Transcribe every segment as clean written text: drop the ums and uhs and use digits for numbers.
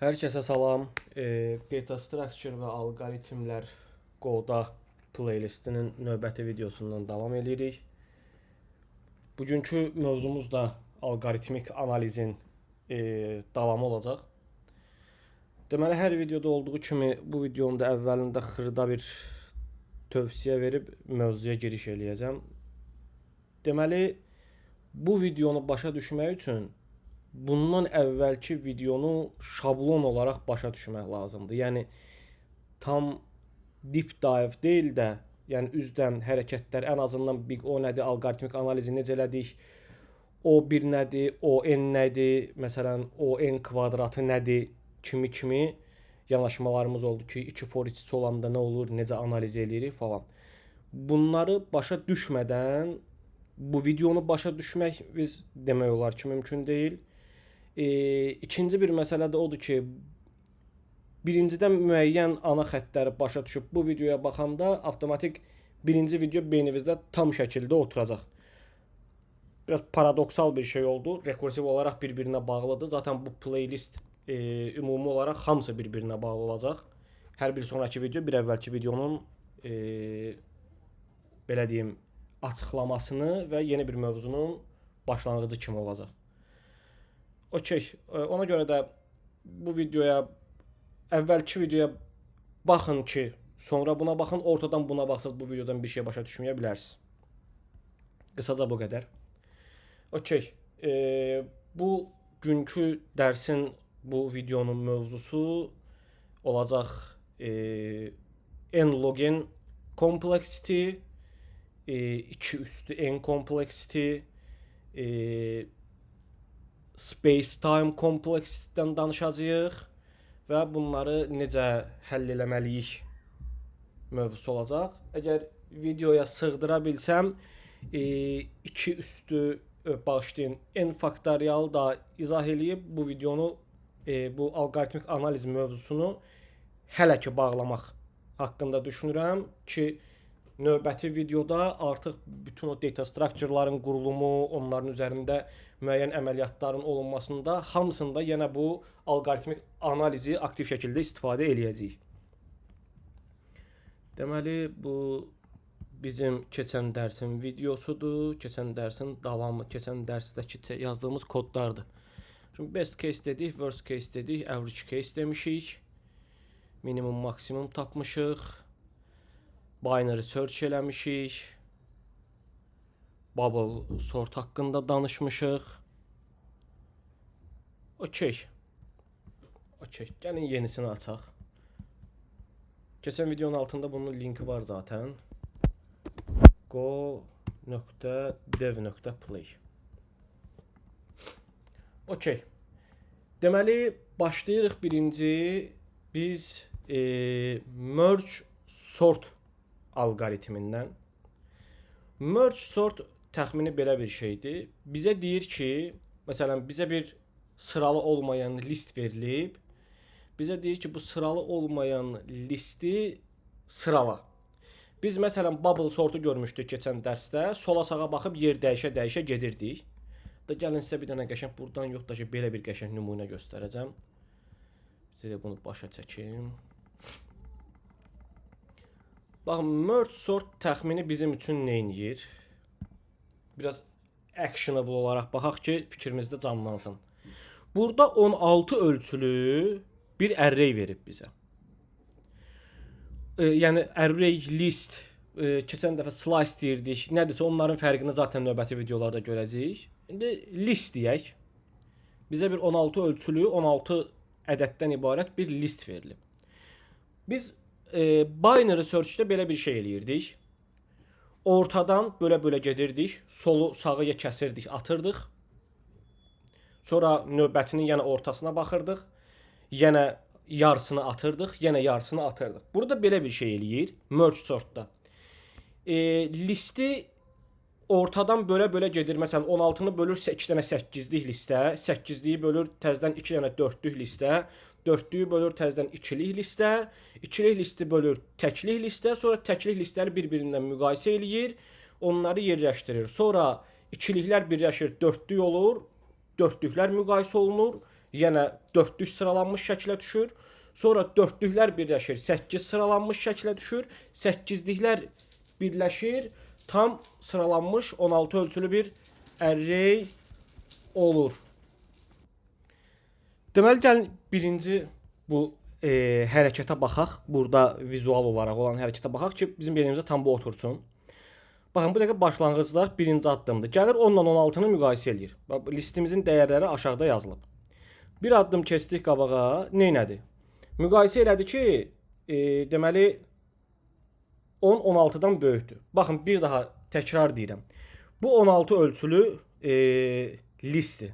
Herkese salam. Data Structure və alqoritmlər Go-da playlistinin növbəti videosundan davam edirik. Bugünkü mövzumuz da alqoritmik analizin davamı olacaq. Deməli, hər videoda olduğu kimi bu videonun da əvvəlində xırda bir tövsiyə verib mövzuya giriş eləyəcəm. Deməli, bu videonu başa düşmək üçün bundan əvvəlki videonu şablon olaraq başa düşmək lazımdır. Yəni tam deep dive deyil də, yəni üzdən hərəkətlər, ən azından Big O nədir, alqoritmik analizi necə elədik, O1 nədir, ON nədir, məsələn ON kvadratı nədir, kimi yanaşmalarımız oldu ki, 2 for içi olanda nə olur, necə analiz eləyirik falan. Bunları başa düşmədən bu videonu başa düşmək biz demək olar ki, mümkün deyil. İkinci bir məsələ də odur ki, birincidən müəyyən ana xəttləri başa düşüb bu videoya baxanda avtomatik birinci video beyninizdə tam şəkildə oturacaq. Biraz paradoksal bir şey oldu. Rekursiv olaraq bir-birinə bağlıdır. Zaten bu playlist ümumi olaraq hamısı bir-birinə bağlı olacaq. Hər bir sonraki video bir əvvəlki videonun belə deyim, açıqlamasını və yeni bir mövzunun başlanğıcı kimi olacaq. Okey, ona görə də bu videoya, əvvəlki videoya baxın ki, sonra buna baxın, ortadan buna baxsınız, bu videodan bir şey başa düşməyə bilərsiniz. Qısaca bu qədər. Okey, bu günkü dərsin, bu videonun mövzusu olacaq n log n complexity, 2 üstü n complexity, space-time kompleksindən danışacağıq və bunları necə həll eləməliyik mövzusu olacaq. Əgər videoya sığdıra bilsəm, 2 üstü bağışlayın n faktorial da izah eləyib bu videonu, bu alqoritmik analiz mövzusunu hələ ki bağlamaq haqqında düşünürəm ki, növbəti videoda artıq bütün o data structure'ların qurulumu, onların üzərində müəyyən əməliyyatların olunmasında hamısında yenə bu alqoritmik analizi aktiv şəkildə istifadə eləyəcəyik. Deməli, bu bizim keçən dərsin videosudur, keçən dərsin davamı, keçən dərsdəki yazdığımız kodlardır. Şimdi best case dedik, worst case dedik, average case demişik, minimum maksimum tapmışıq, binary search eləmişik, bubble sort haqqında danışmışıq. Okey. Okey. Gəlin yenisini açaq. Keçən videonun altında bunun linki var zaten. go.dev.play. Okey. Deməli, başlayırıq birinci. Biz merge sort alqoritmindən. Merge sort təxmini belə bir şeydir. Bizə deyir ki, məsələn, bizə bir sıralı olmayan list verilib. Bizə deyir ki, bu sıralı olmayan listi sırala. Biz məsələn bubble sortu görmüşdük keçən dərsdə. Sola sağa baxıb yer dəyişə-dəyişə gedirdik. Da gəlin sizə bir dənə qəşəng buradan yox da ki, belə bir qəşəng nümunə göstərəcəm. Sizə bunu başa çəkim. Baxın, merge sort təxmini bizim üçün nə edir? Biraz actionable olaraq baxaq ki, fikrimizdə canlansın. Burada 16 ölçülü bir array verib bizə. Yəni array list, keçən dəfə slice deyirdik. Nədirsə onların fərqini zaten növbəti videolarda görəcəyik. İndi list deyək. Bizə bir 16 ölçülü, 16 ədəddən ibarət bir list verilib. Biz binary search-də belə bir şey eləyirdik. Ortadan bölə-bölə gedirdik. Solu sağı kəsirdik, atırdıq. Sonra növbətinin yenə ortasına baxırdıq. Yenə yarısını atırdıq, yenə yarısını atırdıq. Burada belə bir şey eləyir merge sort-da. Listi ortadan bölə-bölə gedir. Məsələn, 16-nı bölürsə 2 dənə 8-lik listə, 8-liyi bölür təzədən 2 dənə 4-lük listə, 4-lüyü bölür təzədən 2-lik listə, 2-lik listi bölür təklik listə, sonra təklik listləri bir-birindən müqayisə eləyir, onları yerləşdirir. Sonra 2-liklər birləşir, 4-lük olur, 4-lüklər müqayisə olunur, yenə dördlük sıralanmış şəklə düşür. Sonra dördlüklər birləşir, 8 sıralanmış şəklə düşür. 8'liklər birləşir, tam sıralanmış 16 ölçülü bir array olur. Deməli, gəlin birinci bu hərəkətə baxaq. Burada vizual olaraq olan hərəkətə baxaq ki, bizim beynimizə tam bu otursun. Baxın, bu dəqiqə başlanğıcda birinci addımdır. Gəlir 10 ilə 16-nı müqayisə eləyir. Listimizin dəyərləri aşağıda yazılıb. Bir addım keçdik qabağa. Neynədi? Müqayisə elədi ki, deməli 10 16-dan böyükdür. Baxın, bir daha təkrar deyirəm. Bu 16 ölçülü listdir.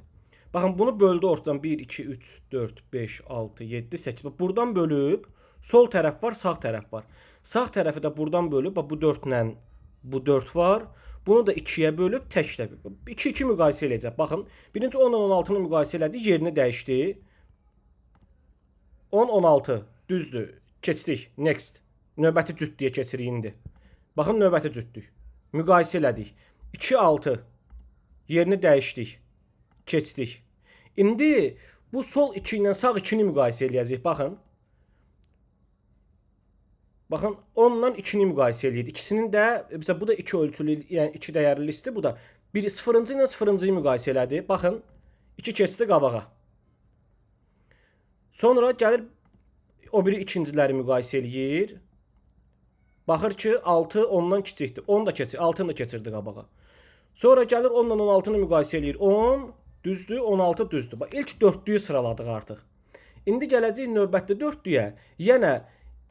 Baxın, bunu böldü ortadan 1, 2, 3, 4, 5, 6, 7, 8. Buradan bölüb sol tərəf var, sağ tərəf var. Sağ tərəfi də buradan bölüb, bu 4 ilə bu 4 var. Bunu da 2-yə bölüb təklə 2 müqayisə eləyəcək. Baxın, birinci 10 ilə 16-nı müqayisə elədi, yerini dəyişdi. 10 16 düzdür. Keçdik. Next. Növbəti cütdüyə keçirik indi. Baxın, növbəti cütdük. Müqayisə elədik. 2 6 yerini dəyişdik. Keçdik. İndi bu sol 2 ilə sağ 2-ni müqayisə eləyəcək. Baxın. Baxın, 10 ilə 2-ni müqayisə eləyir. İkisinin də bizə bu da 2 ölçülü, yəni 2 dəyərli listdir. Bu da 0-cı ilə 0-cıyı müqayisə elədi. Baxın, 2 keçdi qabağa. Sonra gəlir o biri ikinciləri müqayisə eləyir. Baxır ki, 6 10-dan kiçikdir. 10 da keçir, 6-nı da keçirdi qabağa. Sonra gəlir 10 ilə 16-nı müqayisə eləyir. 10 düzdür, 16 düzdür. Bax, ilk dördlüyü sıraladıq artıq. İndi gələcək növbətli dördlüyə. Yenə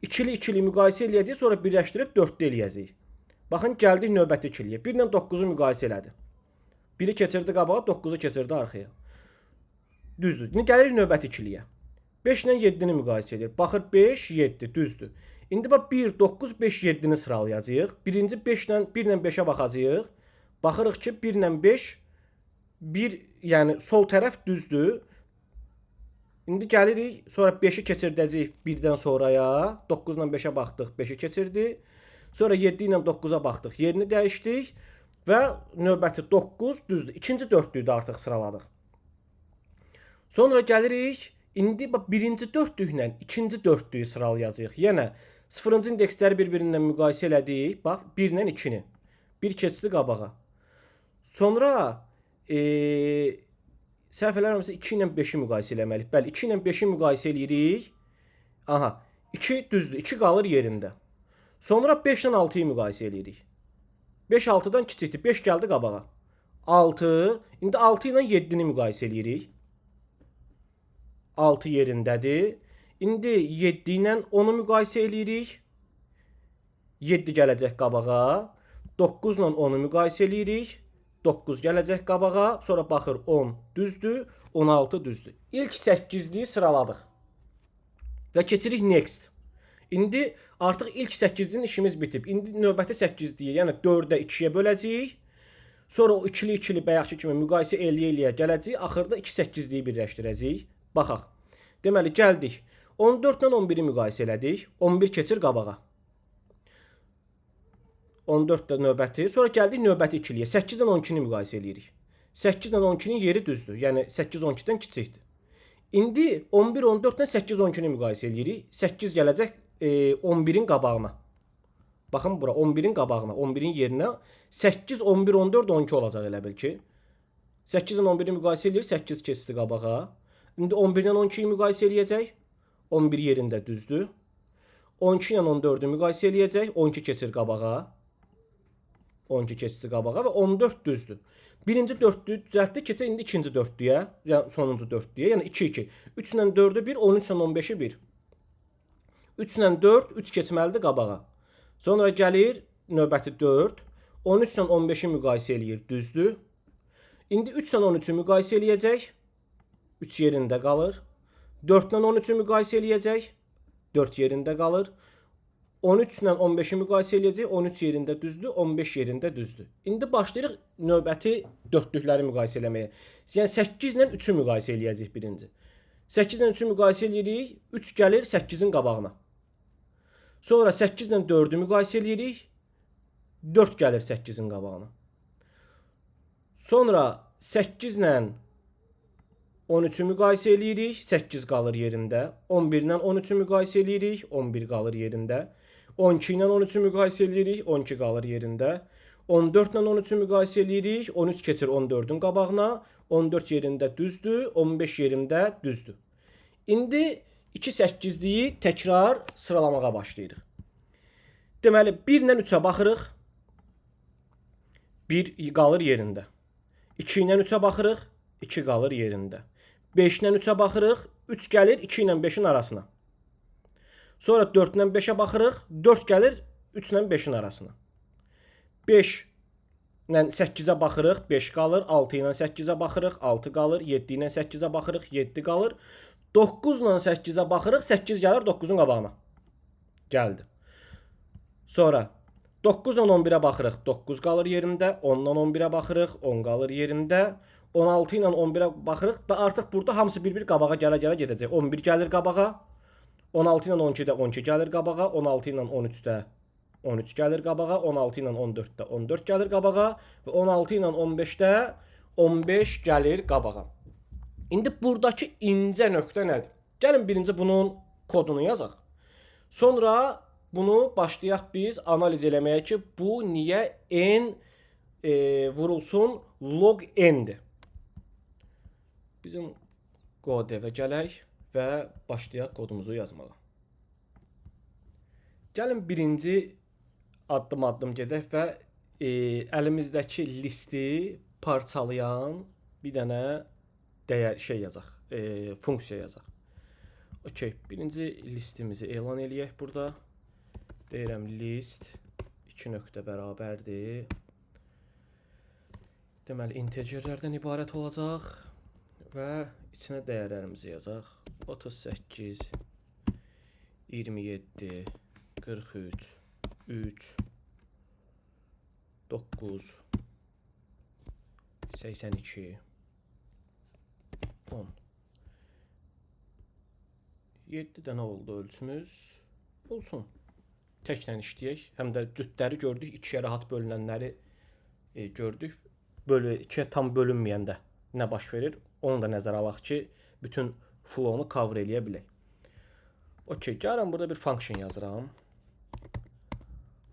ikili müqayisə eləyəcək, sonra birləşdirib dördlü eləyəcək. Baxın, gəldik növbəti ikiliyə. 1 ilə 9-u müqayisə elədi. 1-i keçirdi qabağa, 9-u keçirdi arxaya. Düzdür. İndi gəlirik növbəti ikiliyə. 5 ilə 7-ni müqayisə edir. Baxır 5, 7 düzdür. İndi bax 1, 9, 5, 7-ni sıralayacağıq. Birinci 1 ilə 5-ə baxacağıq. Baxırıq ki, 1 ilə 5 yəni sol tərəf düzdür. İndi gəlirik, sonra 5-i keçirdəcəyik 1-dən sonraya. 9 ilə 5-ə baxdıq, 5-i keçirdi. Sonra 7 ilə 9-a baxdıq, yerini dəyişdik. Və növbəti 9 düzdür. İkinci dördlüyü də artıq sıraladıq. Sonra gəlirik, indi birinci dördlüklə ikinci dördlüyü sıralayacağıq. Yenə 0-cı indeksləri bir-birindən müqayisə elədik. Bax, 1 ilə 2-ni. 1 keçdi qabağa. Sonra səhv eləmirəmsə 2 ilə 5-i müqayisə eləməliyik. Bəli, 2 ilə 5-i müqayisə eləyirik. Aha, 2 düzdür, 2 qalır yerində. Sonra 5 ilə 6-yı müqayisə eləyirik. 5 6-dan kiçikdir, 5 gəldi qabağa. 6, indi 6 ilə 7-ni müqayisə eləyirik. 6 yerindədir. İndi 7 ilə 10-u müqayisə eləyirik. 7 gələcək qabağa. 9 ilə 10-u müqayisə eləyirik. 9 gələcək qabağa. Sonra baxır 10 düzdür, 16 düzdür. İlk 8-liyi sıraladıq. Və keçirik next. İndi artıq ilk 8-linin işimiz bitib. İndi növbəti 8-liyi, yəni 4-ə 2-yə böləcəyik. Sonra o ikili bayaqki kimi müqayisə eləyə gələcəyik. Axırda 2 8-liyi birləşdirəcəyik. Baxaq. Deməli, gəldik. 14 ilə 11-i müqayisə elədik. 11 keçir qabağa. 14 də növbəti. Sonra gəldik növbəti ikiliyə. 8 ilə 12-ni müqayisə eləyirik. 8 ilə 12-nin yeri düzdür. Yəni 8 12-dən kiçikdir. İndi 11 14 ilə 8 12-ni müqayisə eləyirik. 8 gələcək 11-in qabağına. Baxın bura 11-in qabağına, 11-in yerinə 8 11 14 12 olacaq elə bil ki. 8 ilə 11-i müqayisə eləyir, 8 keçdi qabağa. İndi 11 ilə 12-yi müqayisə eləyəcək. 11 yerində düzdür. 12 ilə 14-ü müqayisə eləyəcək. 12 keçir qabağa. 12 keçdi qabağa və 14 düzdür. Birinci dördlüyü düzəltdi, keçək indi ikinci dördlüyə, yəni sonuncu dördlüyə, yəni 2 2. 3 ilə 4-ü 1, 13 ilə 15-i 1. 3 ilə 4, 3 keçməlidir qabağa. Sonra gəlir növbəti 4. 13 ilə 15-i müqayisə eləyir, düzdür. İndi 3 ilə 13-ü müqayisə eləyəcək. 3 yerində qalır. 4 ilə 13-ü müqayisə eləyəcək. 4 yerində qalır. 13 ilə 15-i müqayisə eləyəcək. 13 yerində düzdür, 15 yerində düzdür. İndi başlayırıq növbəti dördlükləri müqayisə eləməyə. Yəni 8 ilə 3-ü müqayisə eləyəcək birinci. 8 ilə 3-ü müqayisə eləyirik. 3 gəlir 8-in qabağına. Sonra 8 ilə 4-ü müqayisə eləyirik. 4 gəlir 8-in qabağına. Sonra 8 ilə 13-ü müqayisə eləyirik, 8 qalır yerində. 11-dən 13-ü müqayisə eləyirik, 11 qalır yerində. 12-dən 13-ü müqayisə eləyirik, 12 qalır yerində. 14-dən 13-ü müqayisə eləyirik, 13 keçir 14-ün qabağına, 14 yerində düzdür, 15 yerində düzdür. İndi 2 8-liyi təkrar sıralamağa başlayırıq. Deməli 1-dən 3-ə baxırıq. 1 qalır yerində. 2-dən 3-ə baxırıq, 2 qalır yerində. 5-dən 3-ə baxırıq, 3 gəlir 2 ilə 5-in arasına. Sonra 4-dən 5-ə baxırıq, 4 gəlir 3 ilə 5-in arasına. 5 ilə 8-ə baxırıq, 5 qalır, 6 ilə 8-ə baxırıq, 6 qalır, 7 ilə 8-ə baxırıq, 7 qalır. 9 ilə 8-ə baxırıq, 8 gəlir 9-un qabağına. Gəldi. Sonra 9 ilə 11-ə baxırıq, 9 qalır yerində, 10 ilə 11-ə baxırıq, 10 qalır yerində. 16 ilə 11-ə baxırıq da artıq burada hamısı bir-bir qabağa gələ-gələ gedəcək. 11 gəlir qabağa, 16 ilə 12-də 12 gəlir qabağa, 16 ilə 13-də 13 gəlir qabağa, 16 ilə 14-də 14 gəlir qabağa və 16 ilə 15-də 15 gəlir qabağa. İndi buradakı incə nöqtə nədir? Gəlin birinci bunun kodunu yazaq. Sonra bunu başlayaq biz analiz eləməyə ki, bu niyə n vurulsun log n-dir. Bizim Go-Dev'ə gələk və başlayaq kodumuzu yazmağa. Gəlin birinci addım-addım gedək və əlimizdəki listi parçalayan bir dənə dəyər yazaq, funksiya yazaq. Okay, birinci listimizi elan eləyək burada. Deyirəm list 2 nöqtə bərabərdir. Deməli integerlərdən ibarət olacaq və içinə dəyərlərimizi yazaq. 38 27 43 3 9 82 10 7 dənə oldu ölçümüz. Olsun. Təklə işləyək. Həm də cütləri gördük. 2-yə rahat bölünənləri gördük. 2-yə tam bölünməyəndə nə baş verir? Onu da nəzərə alaq ki, bütün flow-nu cover eləyə bilək. Okay, gəlirəm burada bir function yazıram.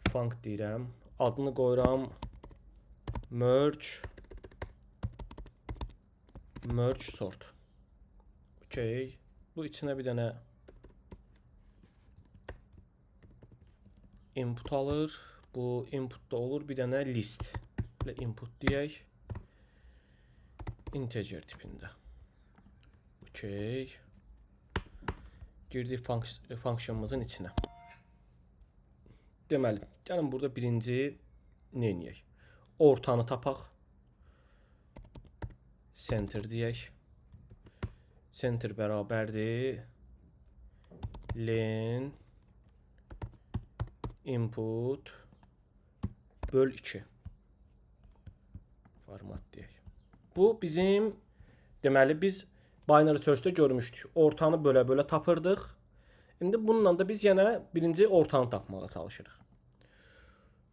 Func deyirəm. Adını qoyuram merge sort. Okay. Bu içinə bir dənə input alır. Bu inputda olur bir dənə list. Belə input deyək. Integer tipində. Okay. Girdik funksiyamızın içinə. Deməli, gəlin burada birinci nə edək? Ortanı tapaq. Center deyək. Center bərabərdir len input böl 2 format deyək. Bu bizim deməli biz binary search-də görmüşdük. Ortanı bölə-bölə tapırdıq. İndi bununla da biz yenə birinci ortanı tapmağa çalışırıq.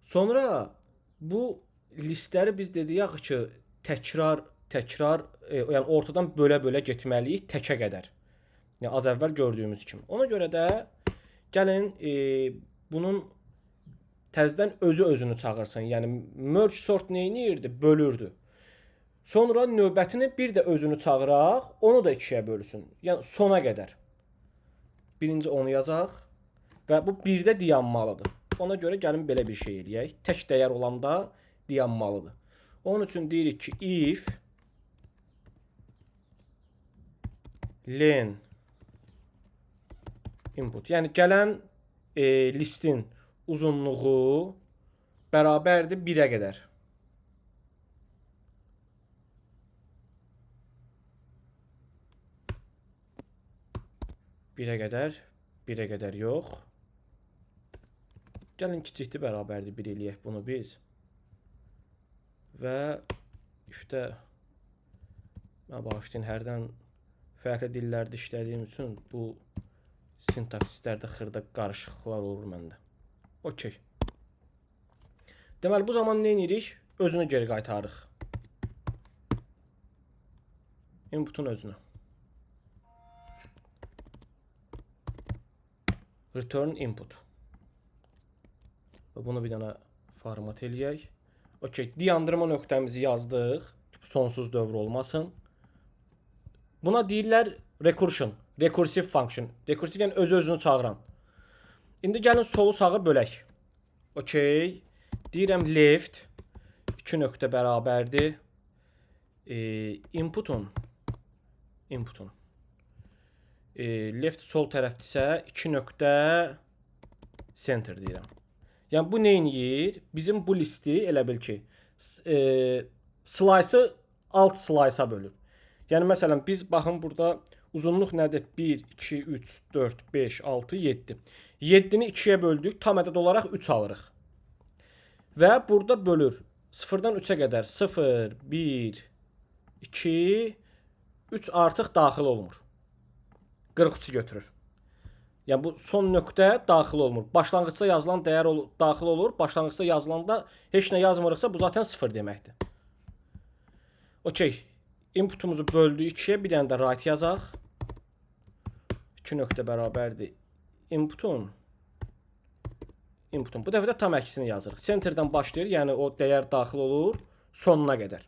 Sonra bu listləri biz dedik ki, təkrar yəni ortadan bölə-bölə getməliyik təkə qədər. Yəni az əvvəl gördüyümüz kimi. Ona görə də gəlin bunun təzədən özünü çağırsın. Yəni merge sort nə edirdi? Bölürdü. Sonra növbətini bir də özünü çağıraq, onu da 2-yə bölsün. Yəni sona qədər. Birinci onu yazaq və bu 1-də dayanmalıdır. Ona görə gəlin belə bir şey eləyək. Tək dəyər olanda dayanmalıdır. Onun üçün deyirik ki, if len input. Yəni gələn listin uzunluğu bərabərdir 1-ə qədər. 1'ə qədər yox. Gəlin kiçikdir bərabərdir 1 eləyək bunu biz. Və ifdə bağışlayın, hərdən fərqli dillərdə işlədiyim üçün bu sintaksislərdə xırda qarışıqlıqlar olur məndə. Okey. Deməli bu zaman nə edirik? Özünü geri qaytarırıq. Inputun özünü. Return input. Və bunu bir dənə format eləyək. Okey, dayandırma nöqtəmizi yazdıq. Sonsuz dövr olmasın. Buna deyirlər recursion, recursive function. Recursive yəni öz-özünü çağıran. İndi gəlin solu sağı bölək. Okey. Deyirəm left 2 nöqtə bərabərdir. Inputun left sol tərəfdirsə 2 nöqtə center deyirəm. Yəni bu nə edir? Bizim bu listi elə bil ki slice'ı alt slice'a bölür. Yəni məsələn biz baxın burada uzunluq nədir? 1 2 3 4 5 6 7. 7-ni 2-yə böldük, tam ədəd olaraq 3 alırıq. Və burada bölür. 0-dan 3-ə qədər 0 1 2 3 artıq daxil olmur. 43-ü götürür. Yəni bu son nöqtə daxil olmur. Başlanğıcda yazılan dəyər daxil olur. Başlanğıcda yazılanda heç nə yazmırıqsa bu zaten 0 deməkdir. Okey. Inputumuzu böldük 2-yə, bir dənə də right yazaq. 2 nöqtə bərabərdir. Inputun. Bu dəfə də tam əksini yazırıq. Centerdən başlayır, yəni o dəyər daxil olur sonuna qədər.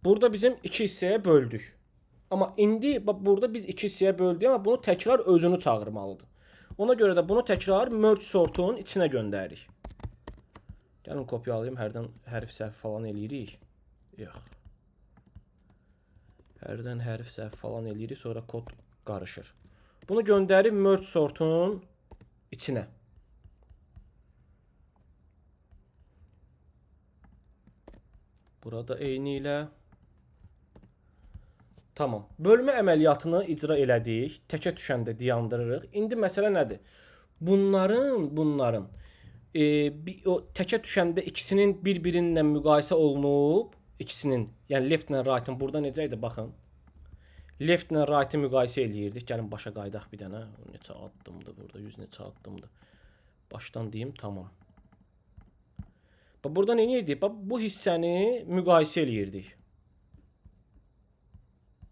Burada bizim 2 hissəyə böldük. Amma indi burada biz 2 hissəyə böldük, amma bunu təkrar özünü çağırmalıdır. Ona görə də bunu təkrar merge sortun içinə göndəririk. Gəlin kopyalayayım, hərdən hərf səhv falan eləyirik. Yox. Hərdən hərf səhv falan eləyirik, sonra kod qarışır. Bunu göndərib merge sortun içinə. Burada eyni ilə. Tamam. Bölmə əməliyyatını icra elədik. Təkə düşəndə dayandırırıq. İndi məsələ nədir? Bunların o təkə düşəndə ikisinin bir-birinlə müqayisə olunub, ikisinin, yəni left ilə right-ın burada necə idi baxın. Left ilə right-ı müqayisə eləyirdik. Gəlin başa qaydaq bir dənə. Neçə addımdır burada? 100 neçə addımdır. Başdan deyim, tamam. Bax burada nə edirdik? Bax bu hissəni müqayisə eləyirdik.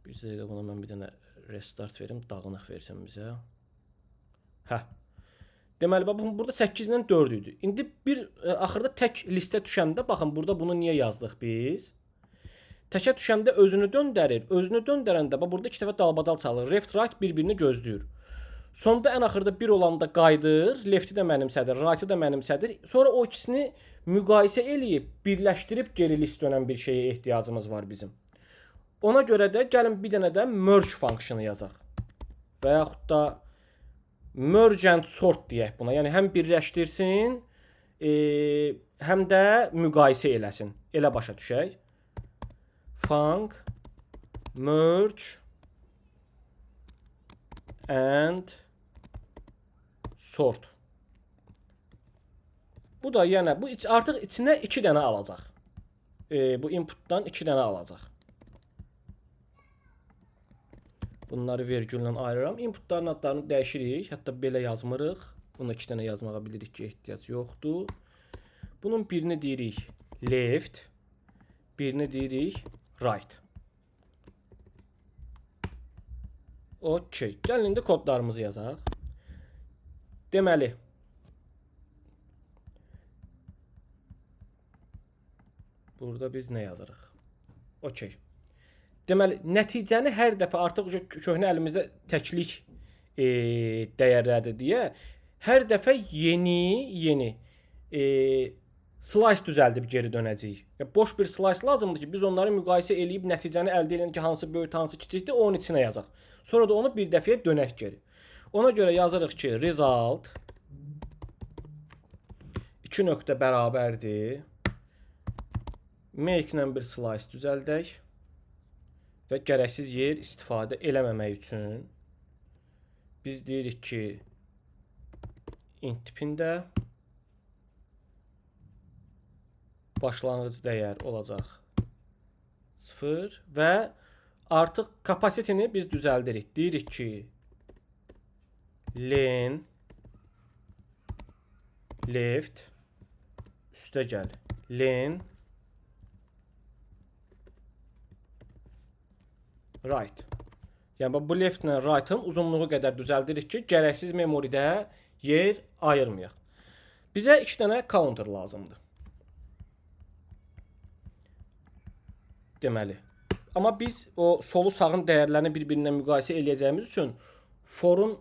Bir dəqiqə buna mən bir dənə restart verim, dağınıq versin bizə. Hə. Deməli bax burada 8 ilə 4 idi. İndi axırda tək listə düşəndə baxın burada bunu niyə yazdıq biz? Təkə düşəndə özünü döndərir. Özünü döndərəndə bax burada 2 dəfə dalbadal çalır. Left right bir-birini gözləyir. Sonda ən axırda 1 olanda qayıdır, lefti də mənimsədir, right'ı da mənimsədir. Sonra o ikisini müqayisə eləyib, birləşdirib geri list dönən bir şeyə ehtiyacımız var bizim. Ona görə də gəlin bir dənə də merge funksiyonu yazaq. Və yaxud da merge and sort deyək buna. Yəni həm birləşdirsin, həm də müqayisə eləsin. Elə başa düşək. Func merge and sort. Bu da yəni bu artıq içinə 2 dənə alacaq. Bu inputdan 2 dənə alacaq. Bunları vergüllə ayırıram. Inputların adlarını dəyişirik. Hətta belə yazmırıq. Bunu 2 dənə yazmağa bilirik ki, ehtiyac yoxdur. Bunun birini deyirik left, birini deyirik right. Okey. Gəlin indi kodlarımızı yazaq. Deməli burada biz nə yazırıq? Okey. Deməli, nəticəni hər dəfə artıq köhnə əlimizdə təklik dəyərlərdir deyə hər dəfə yeni slice düzəldib geri dönəcəyik. Boş bir slice lazımdır ki, biz onları müqayisə eləyib nəticəni əldə edən ki, hansı böyük, hansı kiçikdir, onun içinə yazaq. Sonra da onu bir dəfəyə dönək geri. Ona görə yazırıq ki, result 2 nöqtə bərabərdir. Make ilə bir slice düzəldək. Və gərəksiz yer istifadə eləməmək üçün biz deyirik ki int tipində başlanğıc dəyər olacaq 0 və artıq kapasitini biz düzəldirik. Deyirik ki len left üstə gəl len right. Yəni bu left ilə right-ın uzunluğu qədər düzəldirik ki, gərəksiz memoridə yer ayırmayaq. Bizə 2 dənə counter lazımdır. Deməli. Amma biz o solu sağın dəyərlərini bir-birinə müqayisə eləyəcəyimiz üçün forun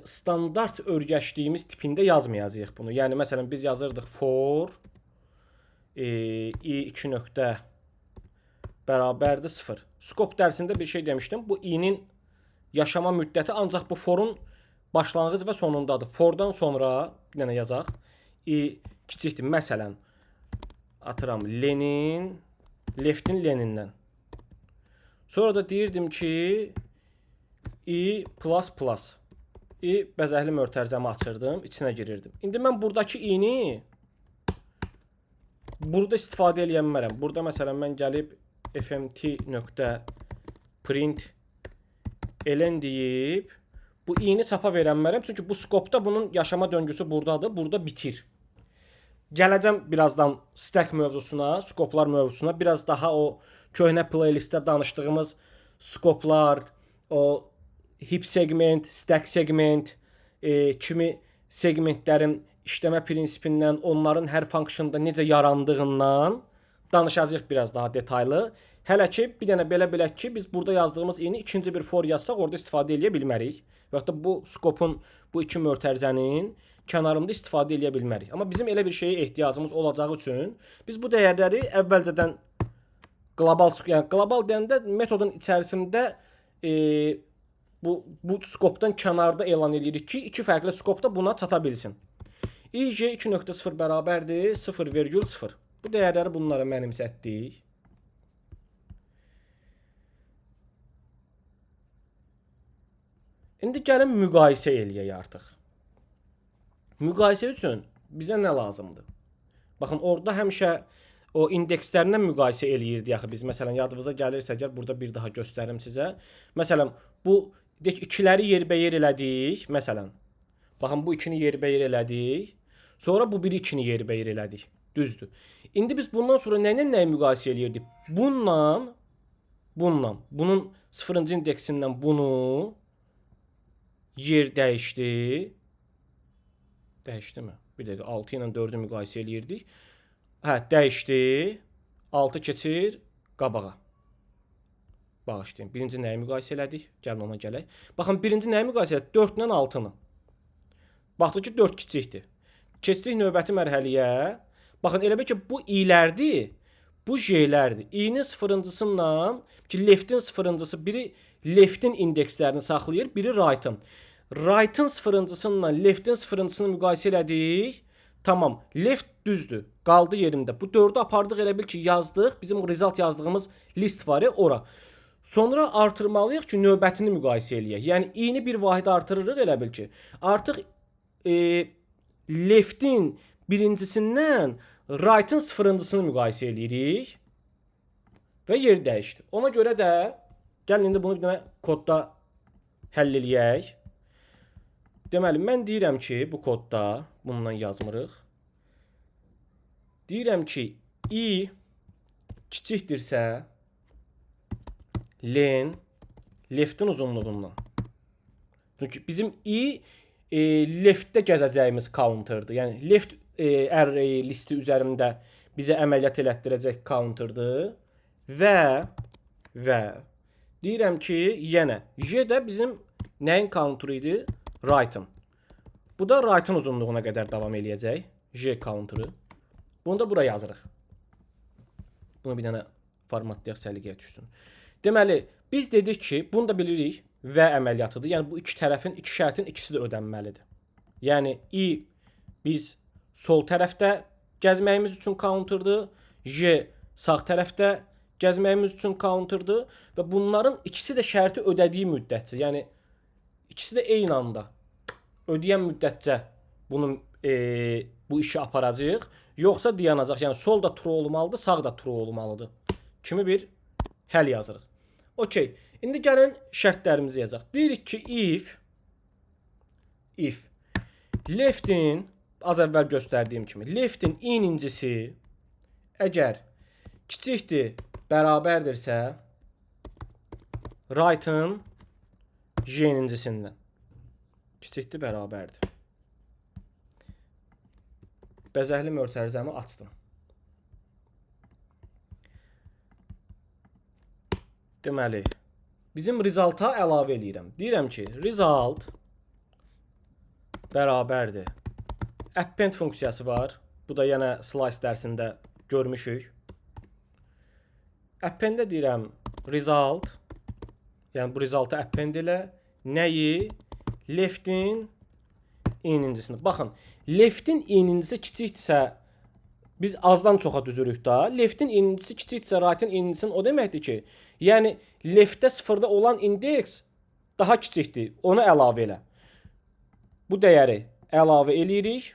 standart örgəşdiyimiz tipində yazmayacağıq bunu. Yəni məsələn biz yazırdıq for i2 nöqtə bərabərdir 0. Skop dərsində bir şey demişdim. Bu i-nin yaşama müddəti ancaq bu forun başlanğıc və sonundadır. Fordan sonra bir dənə yazaq. I kiçikdir. Məsələn atıram Lenin, leftin Lenindən. Sonra da deyirdim ki i plus plus. I bəzəkli mötərizəmi açırdım, içinə girirdim. İndi mən buradakı i-ni burada istifadə eləyə bilmərəm. Burada məsələn mən gəlib fmt.print ln deyib bu i-ni çapa verə bilmərəm. Çünki bu skopda bunun yaşama döngüsü buradadır. Burada bitir. Gələcəm birazdan stack mövzusuna, skoplar mövzusuna. Biraz daha o köhnə playlistdə danışdığımız skoplar, o heap segment, stack segment kimi segmentlərin işləmə prinsipindən, onların hər funksiyonda necə yarandığından danışacağıq biraz daha detaylı. Hələ ki bir dənə belə bilək ki, biz burada yazdığımız i-ni ikinci bir for yazsaq orada istifadə eləyə bilmərik. Və ya da bu skopun, bu iki mötərizənin kənarında istifadə eləyə bilmərik. Amma bizim elə bir şeyə ehtiyacımız olacağı üçün biz bu dəyərləri əvvəlcədən qlobal, yəni qlobal deyəndə metodun içərisində bu skopdan kənarda elan edirik ki, iki fərqli skopda buna çata bilsin. ij2.0 bərabərdir 0,0. Bu dəyərləri bunlara mənimsətdik. İndi gəlin müqayisə eləyək artıq. Müqayisə üçün bizə nə lazımdır? Baxın, orada həmişə o indekslərindən müqayisə eləyirdik axı biz. Məsələn, yadınıza gəlirsə, əgər burada bir daha göstərim sizə. Məsələn, bu ikiləri yerbəyer elədik. Məsələn, baxın, bu ikini yerbəyer elədik. Sonra bu biri ikini yerbəyer elədik. Düzdür. İndi biz bundan sonra nə ilə nəyi müqayisə eləyirdik? Bununla, bunun 0-cı indeksindən bunu yer dəyişdi. Dəyişdi mi? Bir dəqiqə, 6 ilə 4-ü müqayisə eləyirdik. Hə, dəyişdi. 6 keçir qabağa. Bağışlayın. Birinci nəyi müqayisə elədik? Gəlin ona gələk. Baxın, birinci nəyi müqayisə elədik? 4 ilə 6-nı. Baxdı ki, 4 kiçikdir. Keçdik növbəti mərhələyə. Baxın, elə bil ki, bu i-lərdir, bu j-lərdir. I-nin sıfırıncısından, ki, leftin sıfırıncısı, biri leftin indekslərini saxlayır, biri right-ın. Right-ın sıfırıncısından leftin sıfırıncısını müqayisə elədik. Tamam, left düzdür, qaldı yerində. Bu 4-ü apardıq, elə bil ki, yazdıq. Bizim result yazdığımız list var ya, ora. Sonra artırmalıyıq ki, növbətini müqayisə eləyək. Yəni, i-ni bir vahid artırırıq, elə bil ki. Artıq leftin birincisindən right-ın sıfırıncısını müqayisə eləyirik və yer dəyişdi. Ona görə də gəlin indi bunu bir dənə kodda həll eləyək. Deməli, mən deyirəm ki, bu kodda bununla yazmırıq. Deyirəm ki, i kiçikdirsə len leftin uzunluğundan. Çünki bizim i leftdə gəzəcəyimiz counterdır. Yəni left array listi üzərində bizə əməliyyat elətdirəcək counterdır. Və deyirəm ki, yenə j də bizim nəyin counteri idi? Right-ın. Bu da right-ın uzunluğuna qədər davam eləyəcək. J counteri. Bunu da bura yazırıq. Bunu bir dənə formatlayaq, səliqəyə düşsün. Deməli, biz dedik ki, bunu da bilirik və əməliyyatıdır. Yəni bu iki tərəfin, iki şərtin ikisi də ödənməlidir. Yəni i biz sol tərəfdə gəzməyimiz üçün counterdır. J sağ tərəfdə gəzməyimiz üçün counterdır və bunların ikisi də şərti ödədiyi müddətcə, yəni ikisi də eyni anda ödəyən müddətcə bunun bu işi aparacağıq. Yoxsa dayanacaq. Yəni sol da true olmalıdır, sağ da true olmalıdır. Kimi bir həll yazırıq. Okey. İndi gəlin şərtlərimizi yazaq. Deyirik ki, if leftin, az əvvəl göstərdiyim kimi, leftin i-incisi əgər kiçikdir, bərabərdirsə, right-ın J-incisindən. Kiçikdir, bərabərdir. Bəzəkli mötərizəmi açdım. Deməli, bizim resulta əlavə eləyirəm. Deyirəm ki, result bərabərdir. Append funksiyası var. Bu da yenə slice dərsində görmüşük. Append-də deyirəm result, yəni bu resulta append elə. Nəyi? Left-in i-incisini. Baxın, left-in i-incisi kiçikdirsə, biz azdan çoxa düzürük da. Left-in i-incisi kiçikdirsə, right-in i-incisinin o deməkdir ki, yəni left-də sıfırda olan indeks daha kiçikdir. Onu əlavə elə. Bu dəyəri əlavə eləyirik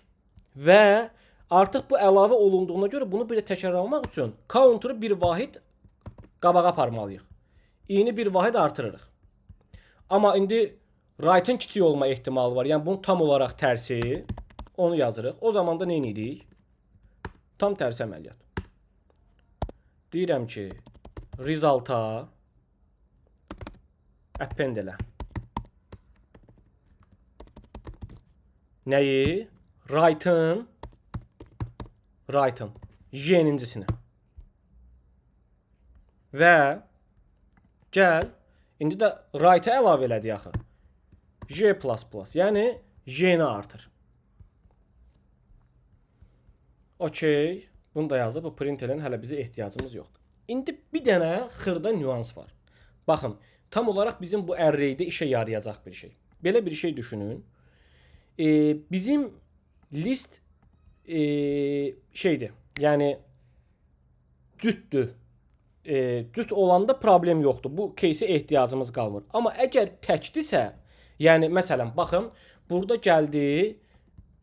və artıq bu əlavə olunduğuna görə bunu bir də təkrarlamaq üçün counter-ı bir vahid qabağa aparmalıyıq. I-ni bir vahid artırırıq. Amma indi right-in kiçik olma ehtimalı var. Yəni bunun tam olaraq tərsi. Onu yazırıq. O zaman da nə edirik? Tam tərsi əməliyyat. Deyirəm ki, resulta append elə. Nəyi? Right-in J-incisini. Və gəl, indi də right-ə əlavə elədik axı. J++, yəni J-ni artır. Okey, bunu da yazıb, bu printerin hələ bizə ehtiyacımız yoxdur. İndi bir dənə xırda nüans var. Baxın, tam olaraq bizim bu array-də işə yarayacaq bir şey. Belə bir şey düşünün. Bizim list şeydir, yəni cütdür. Cüt olanda problem yoxdur. Bu case-ə ehtiyacımız qalmır. Amma əgər təkdirsə, yəni məsələn, baxın, burada gəldi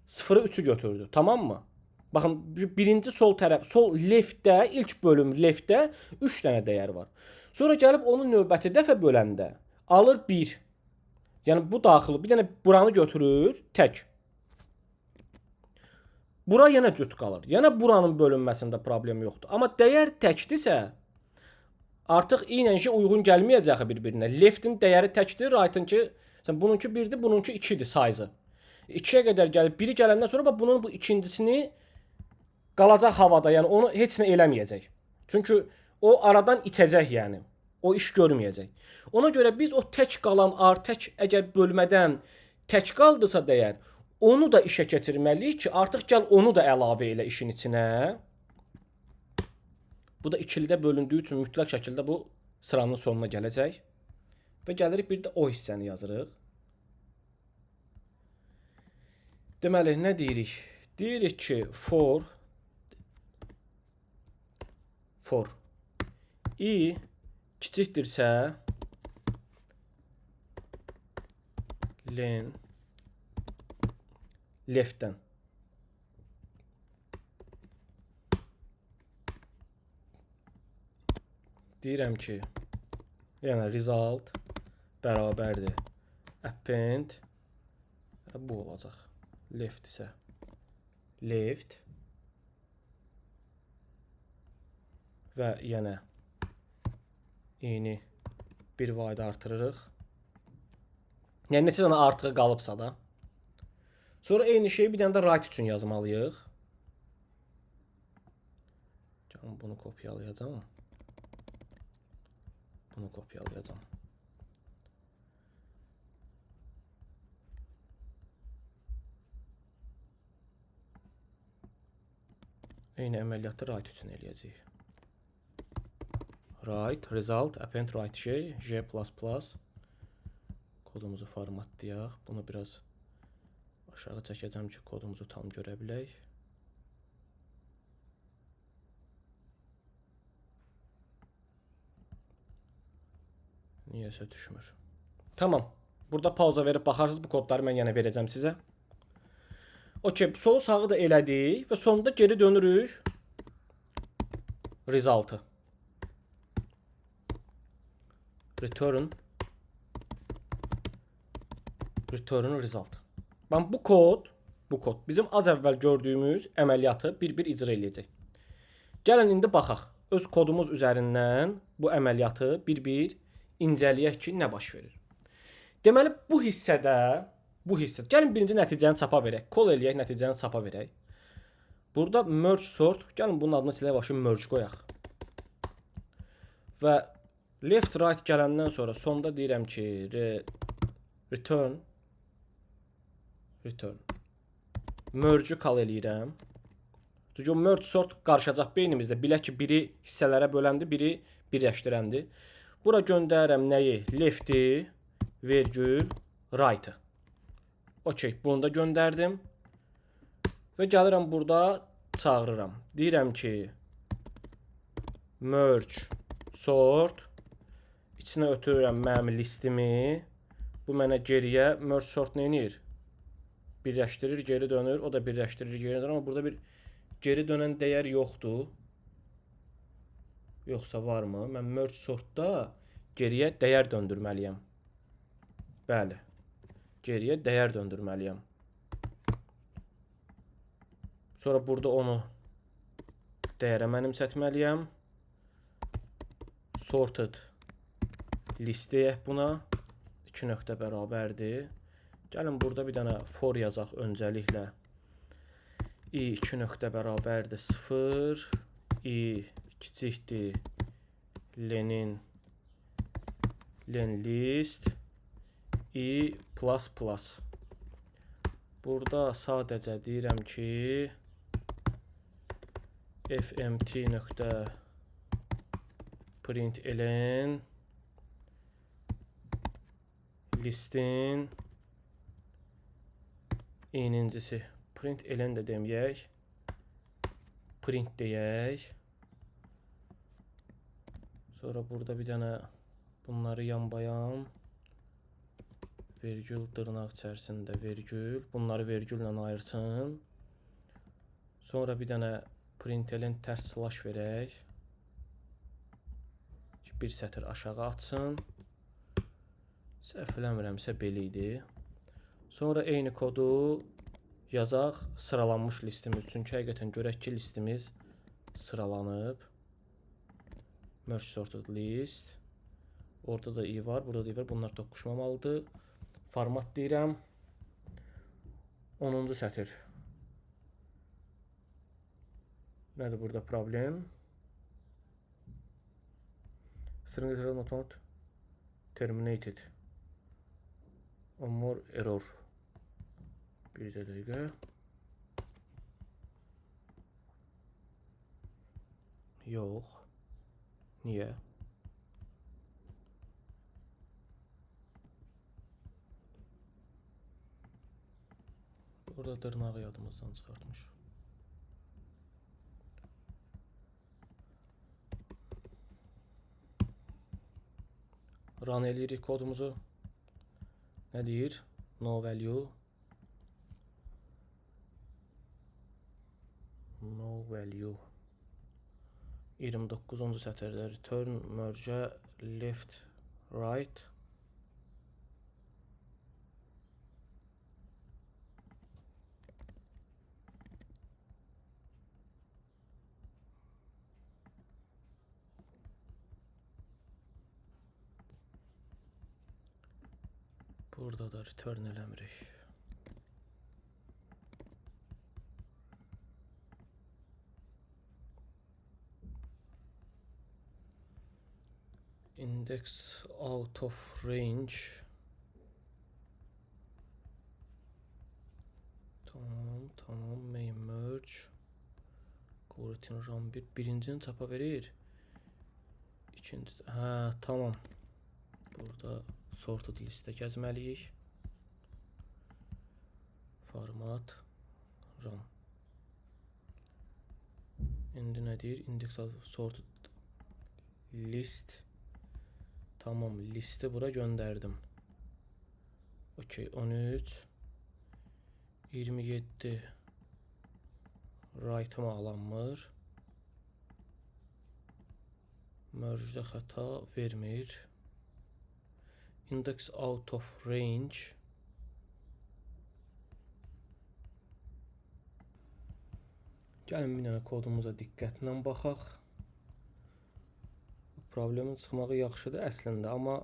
0-ı 3-ü götürdü, tamam mı? Baxın, birinci sol tərəf, sol leftdə, ilk bölüm leftdə 3 dənə dəyər var. Sonra gəlib onu növbəti dəfə böləndə alır 1. Yəni bu daxili bir dənə buranı götürür tək. Bura yenə cüt qalır. Yəni buranın bölünməsində problem yoxdur. Amma dəyər təkdirsə, artıq i ilə j uyğun gəlməyəcək bir-birinə. Left-in dəyəri təkdir, right-inki, bununki 1-dir, bununki 2-dir size-ı. 2-yə qədər gəlib, biri gələndən sonra bunun bu ikincisini qalacaq havada, yəni onu heç nə eləməyəcək. Çünki o aradan itəcək, yəni. O iş görməyəcək. Ona görə biz o tək qalan tək əgər bölmədən tək qaldısa dəyər, onu da işə keçirməliyik ki, artıq gəl onu da əlavə elə işin içinə. Bu da ikilidə bölündüyü üçün mütləq şəkildə bu sıranın sonuna gələcək. Və gəlirik bir də o hissəni yazırıq. Deməli, nə deyirik? Deyirik ki, for i kiçikdirsə len leftdən. Deyirəm ki, yəni result bərabərdir append, bu olacaq. Left isə left və yenə i-ni bir vahid artırırıq. Yəni neçə dənə artığı qalıbsa da. Sonra eyni şeyi bir dənə də right üçün yazmalıyıq. Bunu kopyalayacağım. Bunu kopyalayacağım. Eyni əməliyyatı right üçün eləyəcəyik. Right, result, append right j++. Kodumuzu formatlayaq. Bunu biraz aşağı çəkəcəm ki, kodumuzu tam görə bilək. Niyəsə düşmür. Tamam. Burada pauza verib baxarsınız. Bu kodları mən yenə verəcəm sizə. Okey, solu sağı da elədik və sonunda geri dönürük result'ı. Return result. Bax bu kod bizim az əvvəl gördüyümüz əməliyyatı bir-bir icra eləyəcək. Gəlin indi baxaq. Öz kodumuz üzərindən bu əməliyyatı bir-bir incələyək ki, nə baş verir. Deməli bu hissədə gəlin birinci nəticəni çapa verək. Call eləyək, nəticəni çapa verək. Burada merge sort, gəlin bunun adını silək, başa merge qoyaq. Və left right gələndən sonra sonda deyirəm ki, return merge call eləyirəm. Çünki o merge sort qarışacaq beynimizdə. Bilək ki, biri hissələrə böləndi, biri birləşdirəndi. Bura göndərirəm nəyi? Left-i, vergül, right-ı. Okey, bunu da göndərdim. Və gəlirəm burada çağırıram. Deyirəm ki, merge sort. İçinə ötürürəm mənim listimi. Bu mənə geriyə merge sort nə edir? Birləşdirir, geri dönür. O da birləşdirir, geri dönür. Amma burada bir geri dönən dəyər yoxdur. Yoxsa varmı? Mən merge sortda geriyə dəyər döndürməliyəm. Bəli. Geriyə dəyər döndürməliyəm. Sonra burada onu dəyərə mənimsətməliyəm. Sorted list deyək buna. 2 nöqtə bərabərdir. Gəlin burada bir dənə for yazaq öncəliklə. i2 nöqtə bərabərdir 0. i kiçikdir len list i plus plus. Burada sadəcə deyirəm ki, fmt nöqtə println listin enincisi println də deməyək, print deyək. Sonra burada bir dənə bunları yanbayan vergül dırnaq içərisində vergül, bunları vergülla ayırsın. Sonra bir dənə println tərs slash verək. Bir sətir aşağı atsın. Səhv eləmirəmsə belə idi. Sonra eyni kodu yazaq sıralanmış listimiz. Çünki həqiqətən görək ki, listimiz sıralanıb. Merge sorted list. Orada da i var, burada da i var. Bunlar toqquşmamalıdır. Format deyirəm. 10-cu sətir. Nədir burada problem? String not terminated. One more error. Bir dəqiqə. Yox. Niyə? Burada dırnağı yadımızdan çıxartmış. Run eləyirik kodumuzu. Nə deyir? No value. No value. 29-cu sətirdə return merge left right. Burada da return eləmirik. Index out of range. Tamam, main merge. Coroutine run 1. Birincini çapa verir. İkinci, tamam. Burada sorted listə gəzməliyik. Format run. İndi nə deyir? Index of sorted list. Tamam, listi bura göndərdim. Okey, 13 27 right-ıma alanmır. Merge-də xəta vermir. Index out of range. Gəlin bir dənə kodumuza diqqətlə baxaq. Problemin çıxmağı yaxşıdır əslində, amma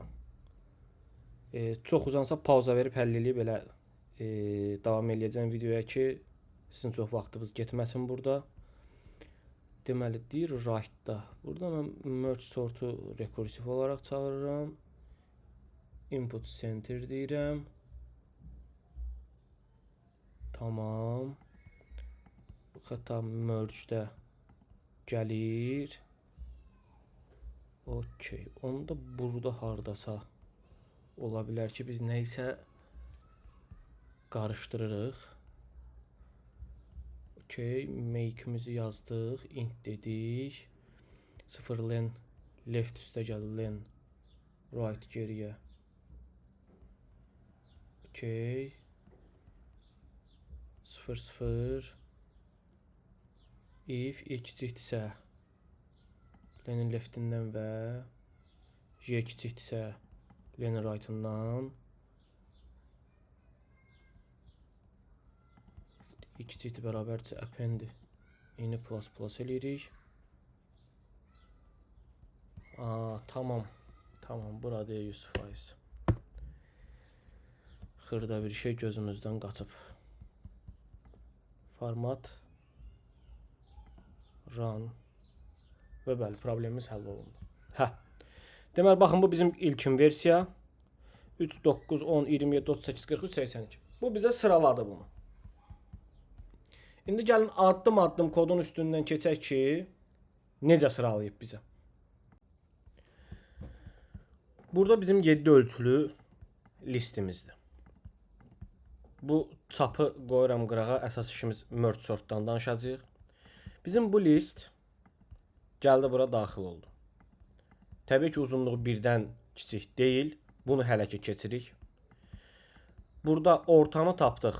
Çox uzansa pauza verib həll eləyib belə davam eləyəcəm videoya ki, sizin çox vaxtınız getməsin burada. Deməli deyir right-da. Burada mən merge sortu rekursiv olaraq çağırıram. Input center deyirəm. Tamam. Xəta merge-də gəlir. Okey. Onda burada hardasa ola bilər ki, biz nəysə qarışdırırıq. Okey. Make-imizi yazdıq. Int dedik. 0 len left üstə gəl, len right geriyə. Okey. 0 0 if kiçikdirsə lenin leftindən və j kiçikdirsə lenin rightından, kiçikdir bərabərdirsə append yeni plus plus eləyirik. Tamam. Tamam, burada 100%. Xırda bir şey gözümüzdən qaçıb. Format run və bəli, problemimiz həll olundu. Deməli, baxın, bu bizim ilkin versiya. 3, 9, 10, 27, 38, 43, 82. Bu bizə sıraladı bunu. İndi gəlin addım-addım kodun üstündən keçək ki, necə sıralayıb bizə. Burada bizim 7 ölçülü listimizdir. Bu çapı qoyuram qırağa, əsas işimiz merge sortdan danışacağıq. Bizim bu list gəldi bura daxil oldu. Təbii ki, uzunluğu birdən kiçik deyil. Bunu hələ ki keçirik. Burada ortanı tapdıq.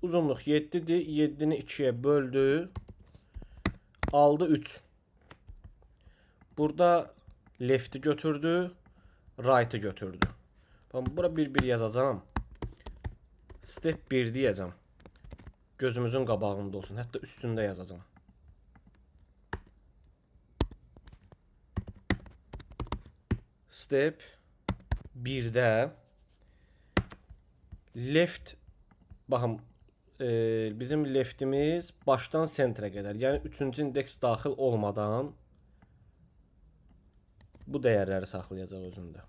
Uzunluq 7-dir. 7-ni 2-yə böldü. Aldı 3. Burada left'i götürdü. Right'ı götürdü. Bura 1-1 yazacağım. Step 1 deyəcəm. Gözümüzün qabağında olsun. Hətta üstündə yazacağım. Step 1'də left, baxın, bizim leftimiz başdan sentrə qədər, yəni 3-cü indeks daxil olmadan bu dəyərləri saxlayacaq özündə.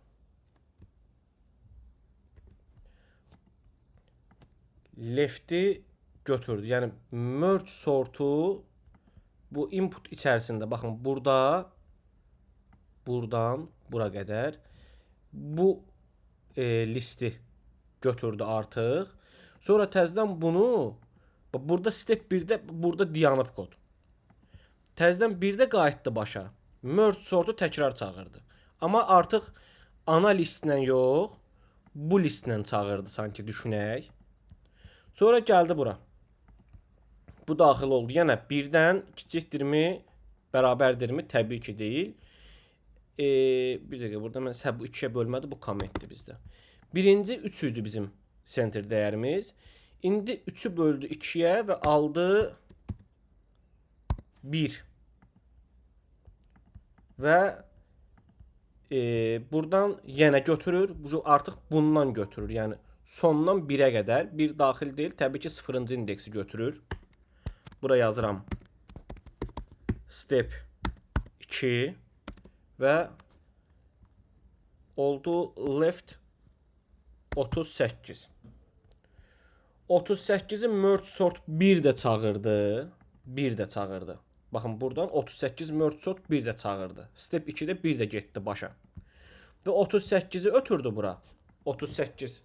Left'i götürdü. Yəni merge sortu bu input içərisində, baxın, burada buradan bura qədər bu listi götürdü artıq. Sonra təzədən bunu burada step 1'də burada dayanıb kod. Təzədən 1'də qayıtdı başa. Merge sortu təkrar çağırdı. Amma artıq ana listlə yox, bu listlə çağırdı sanki, düşünək. Sonra gəldi bura. Bu daxil oldu. Yəni 1'dən kiçikdirmi, bərabərdirmi? Təbii ki deyil. Bir dəqiqə, burada mən bu 2'yə bölmədi, bu kommentdir bizdə. Birinci 3 idi bizim center dəyərimiz. İndi 3'ü böldü 2'yə və aldı 1. Və buradan yenə götürür. Bu artıq bundan götürür. Yəni sondan 1'ə qədər. 1 daxil deyil. Təbii ki 0-cı indeksi götürür. Bura yazıram. Step 2 və oldu left 38. 38'i merge sort 1 də çağırdı. 1 də çağırdı. Baxın, buradan 38 merge sort 1 də çağırdı. Step 2'də 1 də getdi başa. Və 38'i ötürdü bura. 38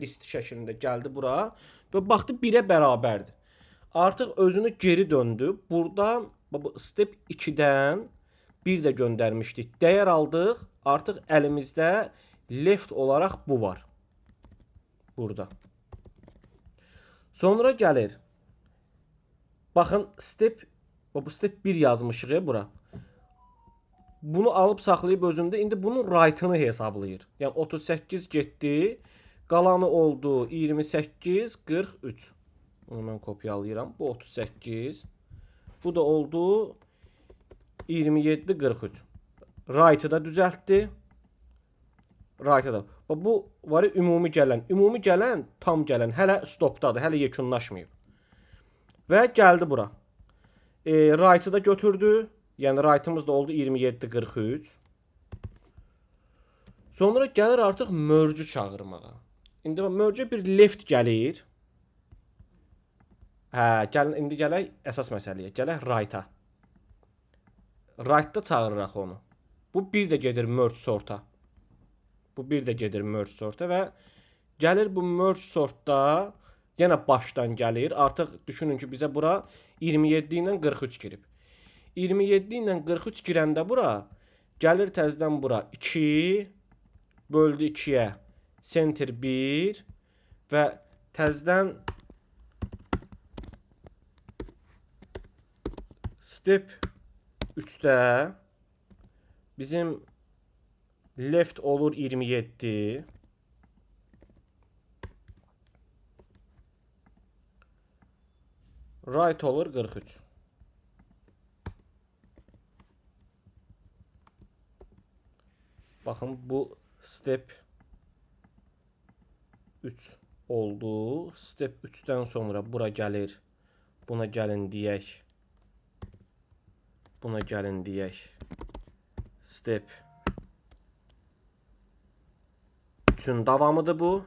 list şəklində gəldi bura və baxdı 1'ə bərabərdir. Artıq özünü geri döndü. Buradan step 2'dən 1 də göndərmişdik. Dəyər aldıq. Artıq əlimizdə left olaraq bu var. Burada. Sonra gəlir. Baxın, bu step 1 yazmışıq bura. Bunu alıb saxlayıb özündə. İndi bunun right'ını hesablayır. Yəni 38 getdi. Qalanı oldu 28, 43. Bunu mən kopyalayıram. Bu 38. Bu da oldu 27, 43. Right'ı da düzəltdi. Right'ı da. Bu var ümumi gələn. Ümumi gələn, tam gələn hələ stopdadır, hələ yekunlaşmayıb. Və gəldi bura. Right'ı da götürdü. Yəni right'ımız da oldu 27:43. Sonra gəlir artıq merge çağırmağa. İndi merge bir left gəlir. Gəlin indi gələk əsas məsələyə. Gələk right'a. Right'da çağırırıq onu. Bu bir də gedir merge sort'a. Bu bir də gedir merge sort'a və gəlir bu merge sort'da yenə başdan gəlir. Artıq düşünün ki, bizə bura 27 ilə 43 girib. 27 ilə 43 girəndə bura gəlir təzədən bura 2 böldü 2-yə center 1 və təzədən step 3'də bizim left olur 27. Right olur 43. Baxın bu step 3 oldu. Step 3'dən sonra bura gəlir. Buna gəlin deyək. Buna gəlin deyək. Step 3'ün davamıdır bu.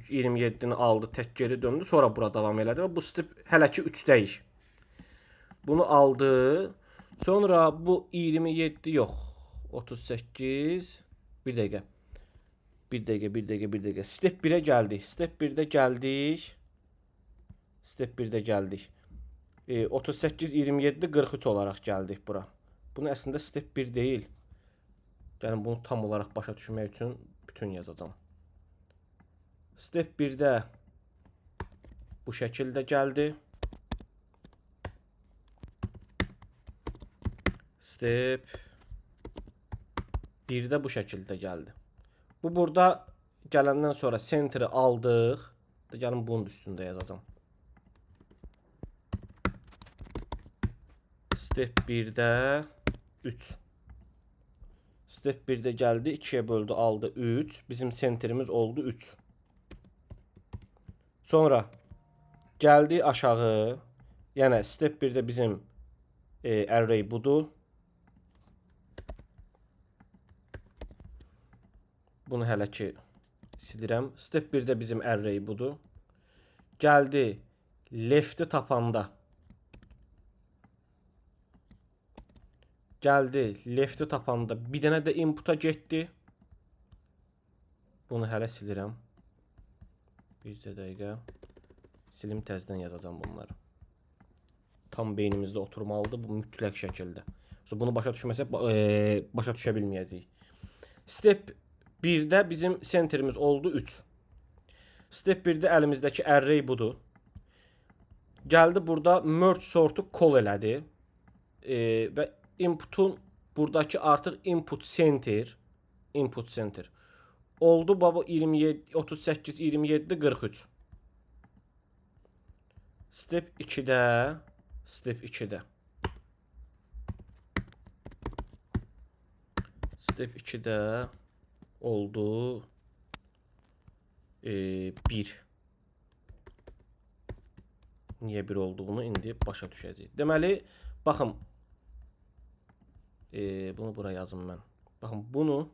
27'ni aldı, tək geri döndü. Sonra bura davam elədi və bu step hələ ki 3'dəyik. Bunu aldı. Sonra bu 27 yox. 38. Bir dəqiqə. Bir dəqiqə. Step 1'ə gəldik. Step 1'də gəldik. Step 1'də gəldik. 38, 27, 43 olaraq gəldik bura. Bunu əslində step 1 deyil. Yəni bunu tam olaraq başa düşmək üçün bütün yazacağım. Step 1'də bu şəkildə gəldi. Step 1'də bu şəkildə gəldi. Bu burada gələndən sonra center'ı aldıq. Gəlin bunun üstündə yazacağım. Step 1'də 3. Step 1'də gəldi, 2'yə böldü, aldı 3. Bizim centerimiz oldu 3. Sonra gəldi aşağı. Yəni step 1'də bizim array budur. Bunu hələ ki silirəm. Step 1'də bizim array budur. Gəldi left'i tapanda. Gəldi left'i tapanda bir dənə də input'a getdi. Bunu hələ silirəm. Bir dəqiqə. Silim təzədən yazacağım bunları. Tam beynimizdə oturmalıdır bu mütləq şəkildə. Bunu başa düşməsək başa düşə bilməyəcəyik. Step 1'də bizim centerimiz oldu 3. Step 1'də əlimizdəki array budur. Gəldi burada merge sort'u call elədi. Və input'un buradaki artıq input center oldu baba 27 38 27 43. Step 2'də Step 2'də oldu 1. Niyə 1 olduğunu indi başa düşəcəyik. Deməli, baxın bunu bura yazım mən. Baxın bunu.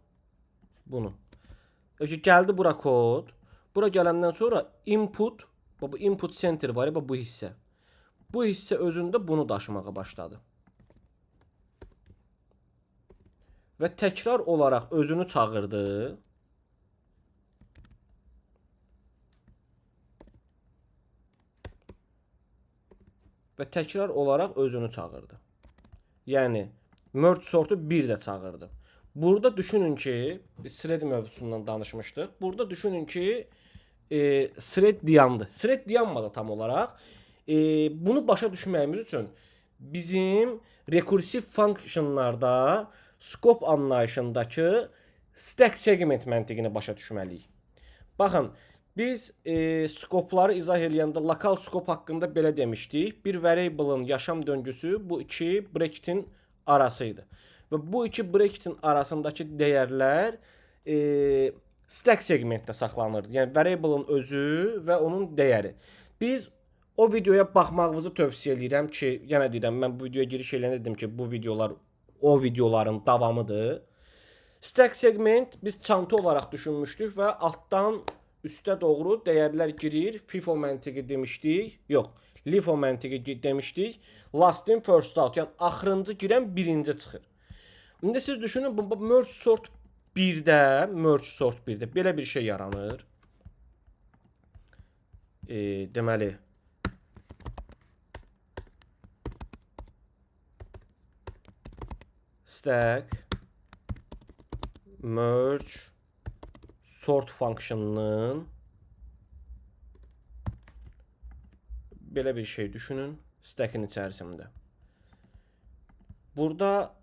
Gəldi bura kod. Bura gələndən sonra input, bu input center var ya bu hissə. Bu hissə özündə bunu daşımağa başladı. Və təkrar olaraq özünü çağırdı. Və təkrar olaraq özünü çağırdı. Yəni merge sort'u bir də çağırdı. Burada düşünün ki, biz thread mövzusundan danışmışdıq. Burada düşünün ki, thread dayandı. Thread dayanmadı tam olaraq. Bunu başa düşməyimiz üçün bizim rekursiv funksiyonlarda scope anlayışındakı stack segment məntiqini başa düşməliyik. Baxın, biz scope'ları izah eləyəndə lokal scope haqqında belə demişdik. Bir variable'ın yaşam döngüsü bu iki bracket'in arasıydı. Və bu iki bracket'in arasındakı dəyərlər stack segmentdə saxlanırdı. Yəni variable-ın özü və onun dəyəri. Biz o videoya baxmağınızı tövsiyə edirəm ki, yenə deyirəm, mən bu videoya giriş eləyəndə dedim ki, bu videolar o videoların davamıdır. Stack segment biz çanta olaraq düşünmüşdük və altdan üstə doğru dəyərlər girir. FIFO məntiqi demişdik. Yox, LIFO məntiqi demişdik. Last in first out, yəni axırıncı girən birinci çıxır. İndi siz düşünün, bu merge sort 1-də, belə bir şey yaranır. Deməli, stack merge sort funksiyonunun belə bir şey düşünün stack'in içərisində. Burada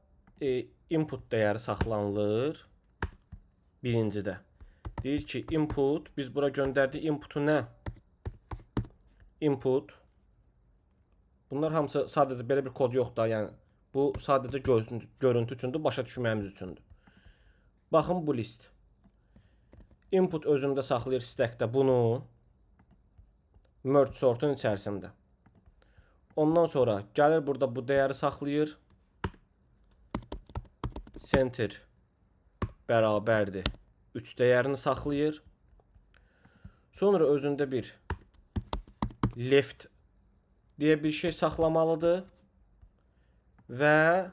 input dəyəri saxlanılır birincidə. Deyir ki, input, biz bura göndərdik inputu nə? Input. Bunlar hamısı sadəcə belə bir kod yoxdur. Yəni bu sadəcə görüntü üçündür, başa düşməyimiz üçündür. Baxın bu list. Input özündə saxlayır stackdə bunu. Merge sortun içərisində. Ondan sonra gəlir burada bu dəyəri saxlayır. Center bərabərdir 3 dəyərini saxlayır. Sonra özündə bir left deyə bir şey saxlamalıdır və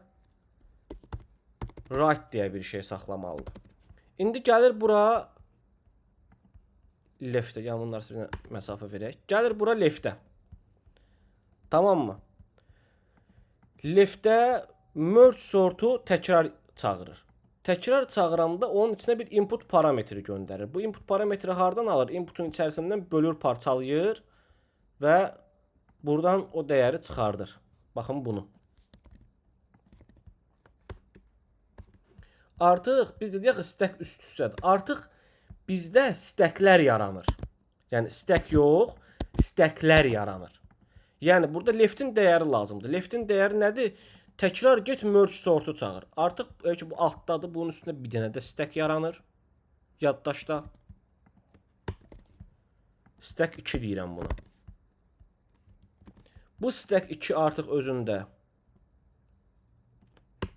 right deyə bir şey saxlamalıdır. İndi gəlir bura left'ə, yəni bunlar sizə məsafə verək. Gəlir bura left'ə. Tamam mı? Left'ə merge sortu təkrar çağırır. Təkrar çağıranda onun içinə bir input parametri göndərir. Bu input parametri hardan alır? Inputun içərisindən bölür, parçalayır və buradan o dəyəri çıxardır. Baxın bunu. Artıq biz dedik ki, stack üst-üstədir. Artıq bizdə stacklər yaranır. Yəni stack yox, stacklər yaranır. Yəni burada left'in dəyəri lazımdır. Left'in dəyəri nədir? Təkrar get merge sortu çağır. Artıq ki, bu altdadır. Bunun üstündə bir dənə də stack yaranır. Yaddaşda. Stack 2 deyirəm buna. Bu stack 2 artıq özündə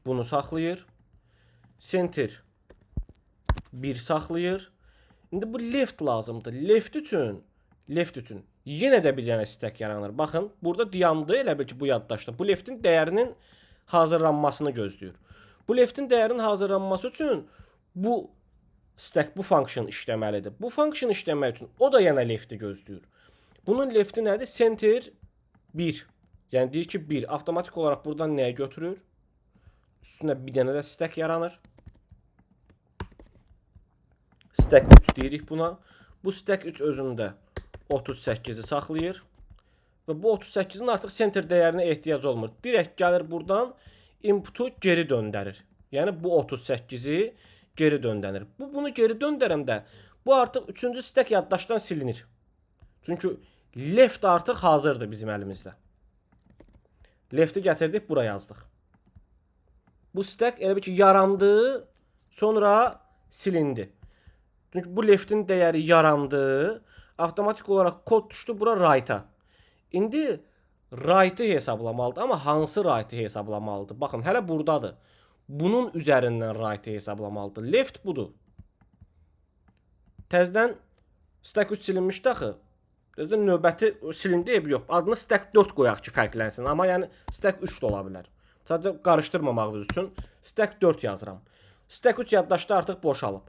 bunu saxlayır. Center 1 saxlayır. İndi bu left lazımdır. Left üçün yenə də bir dənə stack yaranır. Baxın, burada dayandı elə bil ki, bu yaddaşda. Bu left'in dəyərinin hazırlanmasını gözləyir. Bu left'in dəyərinin hazırlanması üçün bu stack, bu function işləməlidir. Bu function işləmək üçün o da yenə left'i gözləyir. Bunun left'i nədir? Center 1. Yəni deyir ki, 1. Avtomatik olaraq buradan nəyə götürür? Üstünə bir dənə də stack yaranır. Stack 3 deyirik buna. Bu stack 3 özündə 38'i saxlayır. Və bu 38'in artıq center dəyərinə ehtiyac olmur. Direkt gəlir buradan inputu geri döndərir. Yəni bu 38'i geri döndərir. Bunu geri döndərəndə bu artıq 3-cü stack yaddaşdan silinir. Çünki left artıq hazırdır bizim əlimizdə. Left'i gətirdik, bura yazdıq. Bu stack elə bir ki yarandı, sonra silindi. Çünki bu left'in dəyəri yarandı, avtomatik olaraq kod düşdü bura right'a. İndi right'ı hesablamalıdır, amma hansı right'ı hesablamalıdır? Baxın, hələ buradadır. Bunun üzərindən right'ı hesablamalıdır. Left budur. Təzədən stack 3 silinmişdi axı. Təzədən növbəti silindi, yox. Adını stack 4 qoyaq ki, fərqlənsin. Amma yəni stack 3 də ola bilər. Sadəcə qarışdırmamağınız üçün stack 4 yazıram. Stack 3 yaddaşda artıq boşalıb.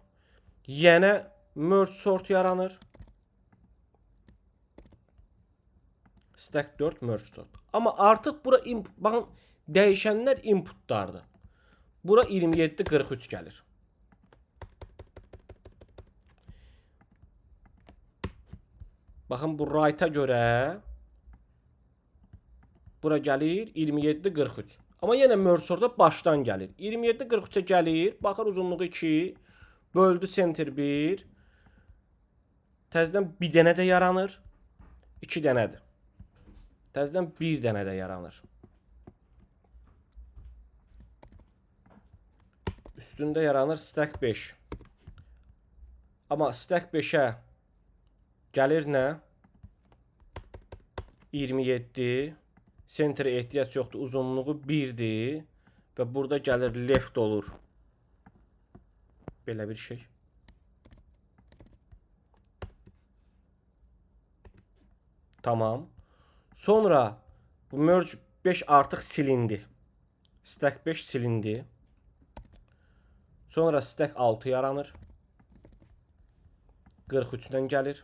Yenə merge sort yaranır. Stack 4 merge sort. Amma artıq bura baxın, dəyişənlər inputlardır. Bura 27-43 gəlir. Baxın, bu right'a görə bura gəlir 27-43. Amma yenə merge sortda başdan gəlir. 27-43'ə gəlir. Baxır, uzunluğu 2. Böldü center 1. Təzədən bir dənə də yaranır. 2 dənədir. Təzədən bir dənə də yaranır. Üstündə yaranır stack 5. Amma stack 5-ə gəlir nə? 27. Centerə ehtiyac yoxdur. Uzunluğu 1-dir. Və burada gəlir left olur. Belə bir şey. Tamam. Sonra bu merge 5 artıq silindi. Stack 5 silindi. Sonra stack 6 yaranır. 43-dən gəlir.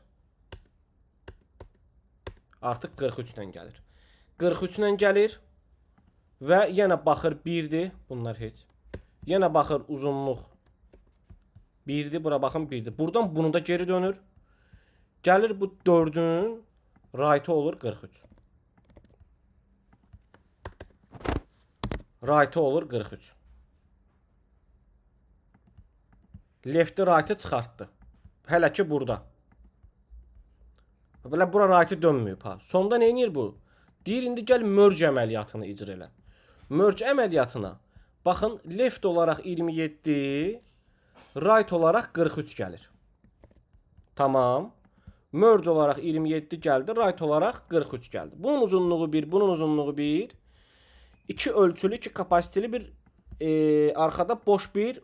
Artıq 43-dən gəlir. 43-dən gəlir. Və yenə baxır 1-dir. Bunlar heç. Yenə baxır uzunluq 1-dir. Bura baxın 1-dir. Buradan bunu da geri dönür. Gəlir bu 4-ün right olur 43. Right olur 43. Left'i right'ı çıxartdı. Hələ ki burada. Belə bura right'ı dönməyib ha. Sonda nə edir bu? Deyir indi gəl merge əməliyyatını icra elə. Merge əməliyyatına baxın left olaraq 27, right olaraq 43 gəlir. Tamam. Merge olaraq 27 gəldi, right olaraq 43 gəldi. Bunun uzunluğu 1, bunun uzunluğu 1. 2 ölçülü, 2 kapasiteli bir arkada boş bir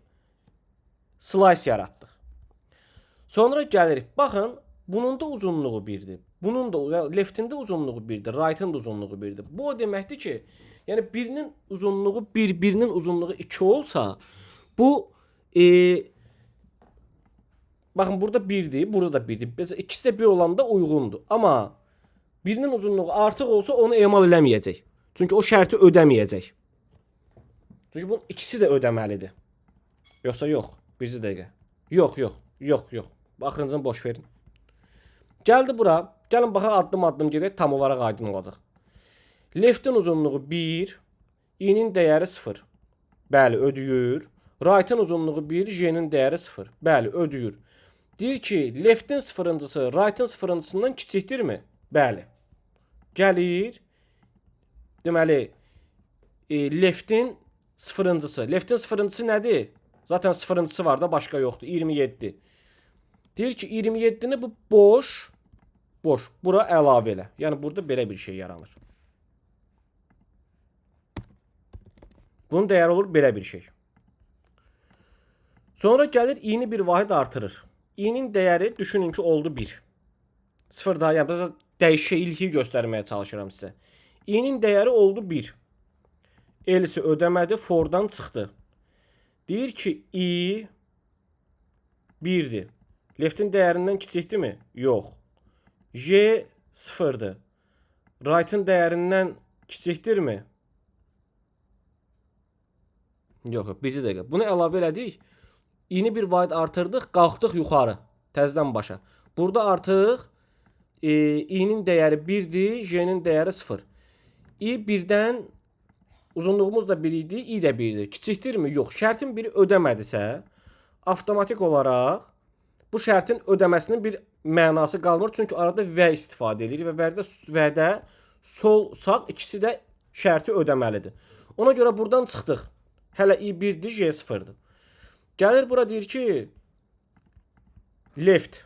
slice yaratdıq. Sonra gəlirik. Baxın, bunun da uzunluğu 1-dir. Bunun da left'in də uzunluğu 1-dir, right'ın da uzunluğu 1-dir. Bu o deməkdir ki, yəni birinin uzunluğu 1, birinin uzunluğu 2 olsa, bu baxın burada 1-dir, burada da 1-dir. Mesela ikisi də 1 olanda uyğundur. Amma birinin uzunluğu artıq olsa onu emal eləməyəcək. Çünki o şərti ödəməyəcək. Çünki bunun ikisi də ödəməlidir. Yoxsa yox. Bircə dəqiqə. Yox. Axırıncını boş verin. Gəldi bura. Gəlin baxaq addım-addım gedək, tam olaraq aydın olacaq. Left'in uzunluğu 1, i-nin dəyəri 0. Bəli, ödəyir. Right'ın uzunluğu 1, j-nin dəyəri 0. Bəli, ödəyir. Deyir ki, left'in sıfırıncısı right'ın sıfırıncısından kiçikdirmi? Bəli. Gəlir. Deməli, left'in sıfırıncısı. Left'in sıfırıncısı nədir? Zaten sıfırıncısı var da başqa yoxdur. 27. Deyir ki, 27'ni bu boş. Bura əlavə elə. Yəni burada belə bir şey yaranır. Bunun dəyəri olur belə bir şey. Sonra gəlir i-ni bir vahid artırır. I-nin dəyəri düşünün ki oldu 1. 0 daha yəni dəyişikliyi göstərməyə çalışıram sizə. I-nin dəyəri oldu 1. Elisi ödəmədi, for'dan çıxdı. Deyir ki i 1'dir. Left'in dəyərindən kiçikdirmi? Yox. J 0'dır. Right'ın dəyərindən kiçikdirmi? Yox, bircə dəqiqə. Bunu əlavə elədik. I-ni bir vahid artırdıq, qalxdıq yuxarı. Təzədən başa. Burada artıq i-nin dəyəri 1'dir, j-nin dəyəri 0. I 1'dən uzunluğumuz da 1 idi, i də 1'dir. Kiçikdirmi? Yox. Şərtin biri ödəmədisə, avtomatik olaraq bu şərtin ödəməsinin bir mənası qalmır. Çünki arada və istifadə edilir və vədə sol, sağ ikisi də şərti ödəməlidir. Ona görə buradan çıxdıq. Hələ i 1'dir, j 0'dır. Gəlir bura deyir ki, left.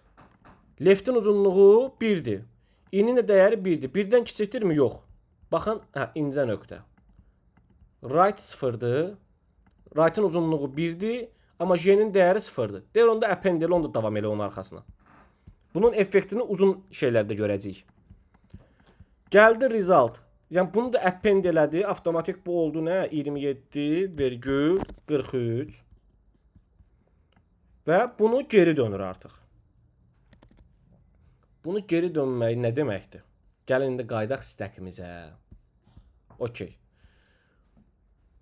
Left'in uzunluğu 1'dir. I-nin də dəyəri 1'dir. 1'dən kiçikdirmi? Yox. Baxın, incə nöqtə. Right 0'dır. Right'ın uzunluğu 1'dir. Amma j-nin dəyəri 0'dır. Deyir onda append elə, onda davam elə onun arxasına. Bunun effektini uzun şeylərdə görəcəyik. Gəldi result. Yəni bunu da append elədi. Avtomatik bu oldu nə? 27,43. Və bunu geri dönür artıq. Bunu geri dönmək nə deməkdir? Gəlin indi qaydaq stackimizə. Okey.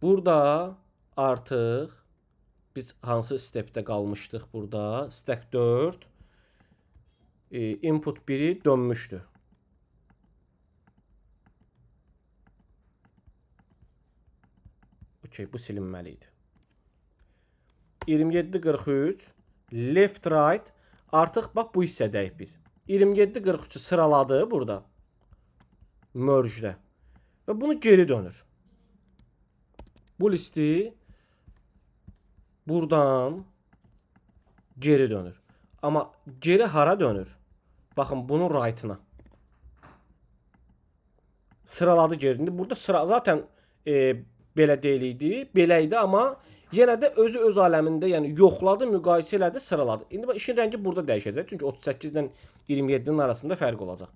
Burada artıq biz hansı stepdə qalmışdıq burada? Stack 4. Input 1'i dönmüşdü. Okey, bu silinməli idi. 27,43 left right artıq bax bu hissədəyik biz. 27,43'ü sıraladı burada. Merge'də. Və bunu geri dönür. Bu listi buradan geri dönür. Amma geri hara dönür? Baxın bunun right'ına. Sıraladı geri. Burada sıra zaten belə deyil idi. Belə idi, amma yenə də özü öz aləmində, yəni yoxladı, müqayisə elədi, sıraladı. İndi bax işin rəngi burada dəyişəcək. Çünki 38 ilə 27-nin arasında fərq olacaq.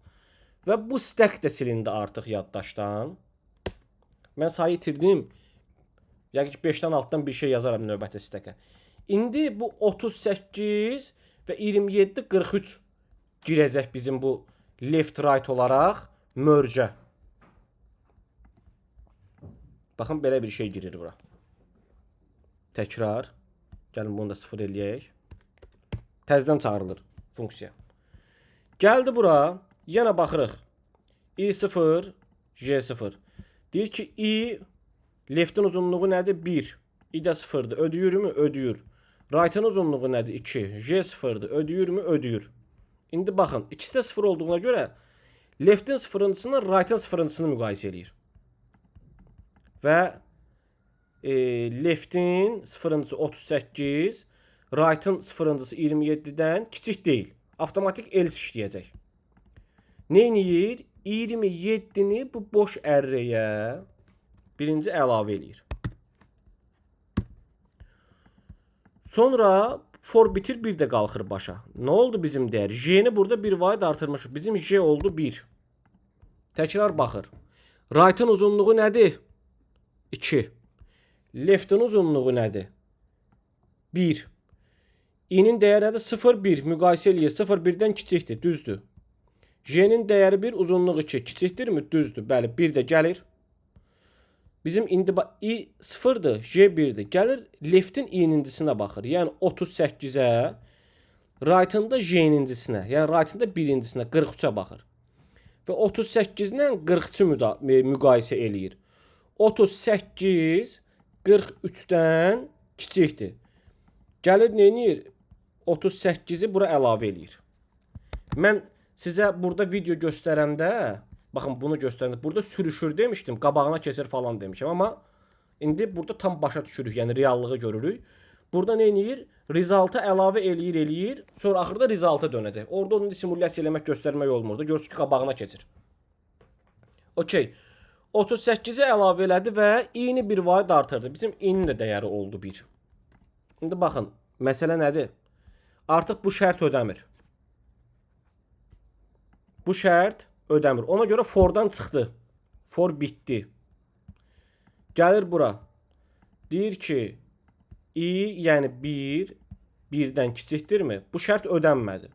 Və bu stack də silindi artıq yaddaşdan. Mən sayı itirdim. Yəqin ki 5-dən altdan bir şey yazaram növbəti stackə. İndi bu 38 və 27 43 girəcək bizim bu left right olaraq merge. Baxın belə bir şey girir bura. Təkrar. Gəlin bunu da 0 eləyək. Təzədən çağırılır funksiya. Gəldi bura. Yenə baxırıq. I0, J0. Deyir ki I left'in uzunluğu nədir? 1. I də 0'dır. Ödəyirmi? Ödəyir. Right'ın uzunluğu nədir? 2. J0'dır. Ödəyirmi? Ödəyir. İndi baxın. İkisi də 0 olduğuna görə left'in sıfırıncısını, right'ın sıfırıncısını müqayisə eləyir. Və left'in sıfırıncısı 38, right'ın sıfırıncısı 27'dən kiçik deyil. Avtomatik else işləyəcək. Neyniyir? 27'ni bu boş array'ə birinci əlavə eləyir. Sonra for bitir, bir də qalxır başa. Nə oldu bizim dəyər? J'ni burada bir vaid artırmışıq. Bizim J oldu 1. Təkrar baxır. Right'ın uzunluğu nədir? 2. Left'in uzunluğu nədir? 1. İ'nin dəyəri nədir? 0, 1. Müqayisə eləyir. 0, 1-dən kiçikdir. Düzdür. J'nin dəyəri 1, uzunluğu 2. Kiçikdirmi? Düzdür. Bəli, 1 də gəlir. Bizim indi I 0'dır, J 1'dir. Gəlir left'in i'nindisinə baxır. Yəni 38'ə, right'ın da J'nindisinə, yəni right'ın da birincisine 43'ə baxır. Və 38 ilə 43'ü müqayisə eləyir. 38 43'dən kiçikdir. Gəlir neynir? 38'i bura əlavə eləyir. Mən sizə burada video göstərəndə, baxın bunu göstərəndə, burada sürüşür demişdim, qabağına keçir falan demişim, amma indi burada tam başa düşürük, yəni reallığı görürük. Burada neynir? Result'a əlavə eləyir, sonra axırda result'a dönəcək. Orada onu simulyasiya eləmək, göstərmək olmurdu. Görsün ki, qabağına keçir. Okey. 38'i əlavə elədi və i'ni bir vaid artırdı. Bizim i'nin də dəyəri oldu 1. İndi baxın, məsələ nədir? Artıq bu şərt ödəmir. Bu şərt ödəmir. Ona görə for'dan çıxdı. For bitdi. Gəlir bura. Deyir ki, i yəni 1, 1-dən kiçikdirmi? Bu şərt ödənmədi.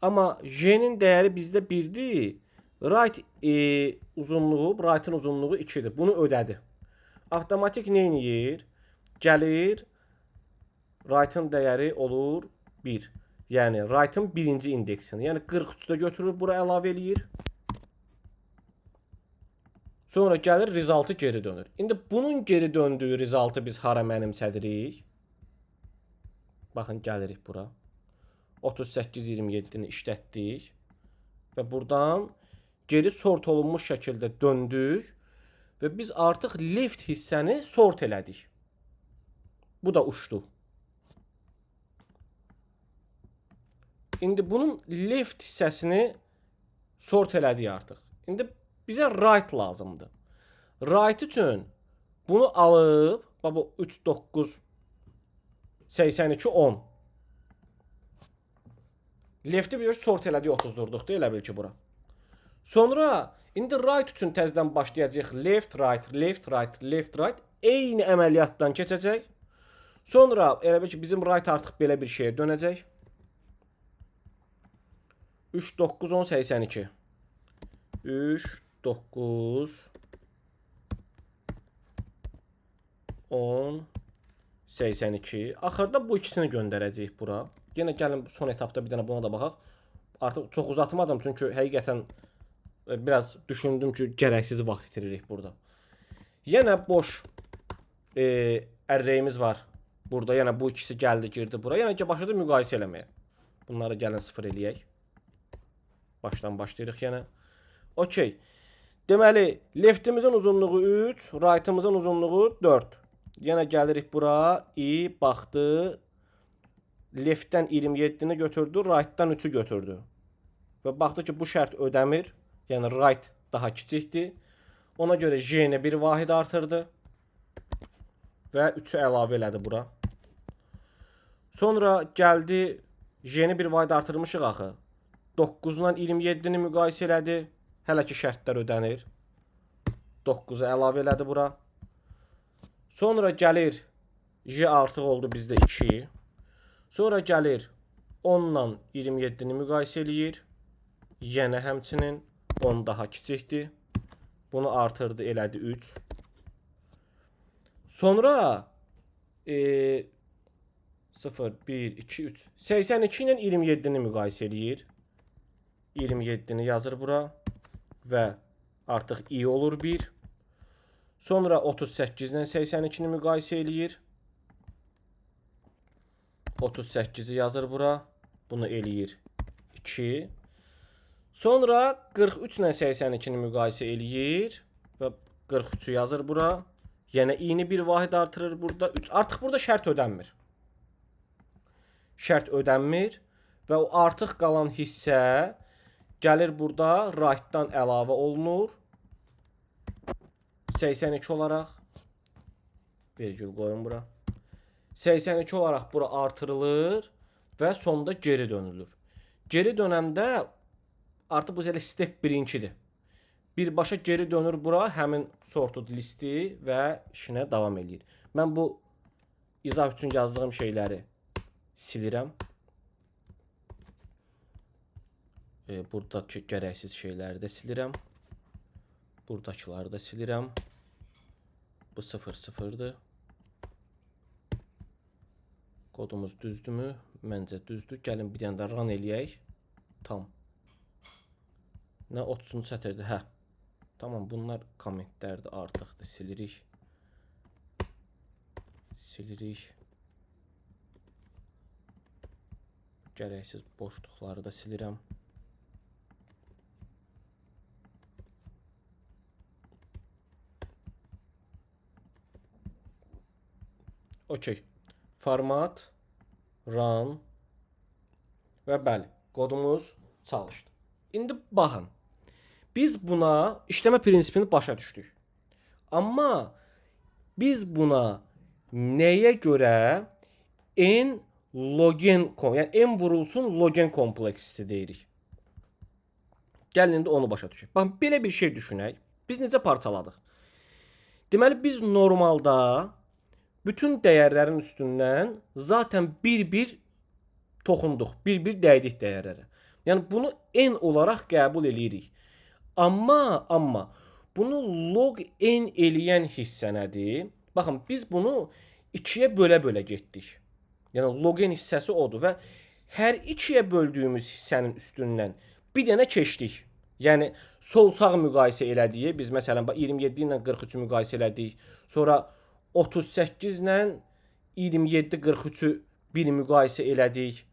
Amma j'nin dəyəri bizdə 1'dir. Right uzunluğu, right'ın uzunluğu 2'dir. Bunu ödədi. Avtomatik neyniyir? Gəlir, right'ın dəyəri olur 1. Yəni right'ın birinci indeksini. Yəni 43'də götürür, bura əlavə eləyir. Sonra gəlir, result'ı geri dönür. İndi bunun geri döndüyü result'ı biz hara mənimsədirik? Baxın, gəlirik bura. 38-27'ni işlətdik. Və buradan geri sort olunmuş şəkildə döndük. Və biz artıq left hissəni sort elədik. Bu da uçdu. İndi bunun left hissəsini sort elədik artıq. İndi bizə right lazımdır. Right üçün bunu alıb, bu 3, 9, 82, 10. Left'i bir sort elədik, 30 durduqda, elə bil ki bura. Sonra indi right üçün təzədən başlayacaq. Left, right, left, right, left, right. Eyni əməliyyatdan keçəcək. Sonra elə bil ki bizim right artıq belə bir şeyə dönəcək. 3, 9, 10, 82. 3, 9, 10, 82. Axırda bu ikisini göndərəcəyik bura. Yenə gəlin son etapda bir dənə buna da baxaq. Artıq çox uzatmadım, çünki həqiqətən biraz düşündüm ki, gərəksiz vaxt itiririk burada. Yenə boş array'imiz var. Burada yenə bu ikisi gəldi, girdi bura. Yenə ki başladı müqayisə eləməyə. Bunları gəlin 0 eləyək. Başdan başlayırıq yenə. Okey. Deməli, leftimizin uzunluğu 3, right'ımızın uzunluğu 4. Yenə gəlirik bura. I baxdı. leftdən 27-ni götürdü, rightdan 3-ü götürdü. Və baxdı ki, bu şərt ödəmir. Yəni right daha kiçikdir. Ona görə j-nə bir vahid artırdı və 3-ü əlavə elədi bura. Sonra gəldi, j-ni bir vahid artırmışıq axı. 9-dan 27-ni müqayisə elədi. Hələ ki şərtlər ödənir. 9-u əlavə elədi bura. Sonra gəlir, j artıq oldu bizdə 2. Sonra gəlir 10-dan 27-ni müqayisə eləyir. Yenə həmçinin 10 daha kiçikdir. Bunu artırdı, elədi 3. Sonra 0, 1, 2, 3. 82 ilə 27-ni müqayisə eləyir. 27-ni yazır bura. Və artıq i olur 1. Sonra 38 ilə 82-ni müqayisə eləyir. 38-i yazır bura. Bunu eləyir 2. Sonra 43 ilə 82-ni müqayisə eləyir. Və 43-ü yazır bura. Yəni i-ni bir vahid artırır burada. 3. Artıq burada şərt ödənmir. Şərt ödənmir. Və o artıq qalan hissə gəlir burada right-dan əlavə olunur. 82 olaraq. Vergül qoyun bura. 82 olaraq bura artırılır. Və sonda geri dönülür. Geri dönəndə artıq bu step 1-cidir. Birbaşa geri dönür bura, həmin sorted listi və işinə davam edir. Mən bu izah üçün yazdığım şeyləri silirəm. Buradakı gərəksiz şeyləri də silirəm. Buradakıları da silirəm. Bu 0-0'dır. Kodumuz düzdürmü? Məncə düzdür. Gəlin bir dənə də run eləyək. Tam. Nə 30-cu sətirdir? Hə. Tamam, bunlar kommentlərdir, artıqdır. Silirik. Silirik. Gərəksiz boşluqları da silirəm. Okey. Format, run və bəli, kodumuz çalışdı. İndi baxın. Biz buna işləmə prinsipini başa düşdük. Amma biz buna nəyə görə n logen, yəni n vurulsun logen kompleksiti deyirik. Gəlin indi onu başa düşək. Baxın, belə bir şey düşünək. Biz necə parçaladıq? Deməli, biz normalda bütün dəyərlərin üstündən zaten bir-bir toxunduq. Bir-bir dəydik dəyərlərə. Yəni, bunu n olaraq qəbul edirik. Amma bunu log n eləyən hissə nədir? Baxın, biz bunu 2-yə bölə-bölə getdik. Yəni, log n hissəsi odur və hər 2-yə böldüyümüz hissənin üstündən bir dənə keçdik. Yəni, sol-sağ müqayisə elədik. Biz məsələn 27 ilə 43-ü müqayisə elədik. Sonra 38 ilə 27-43-ü bir müqayisə elədik.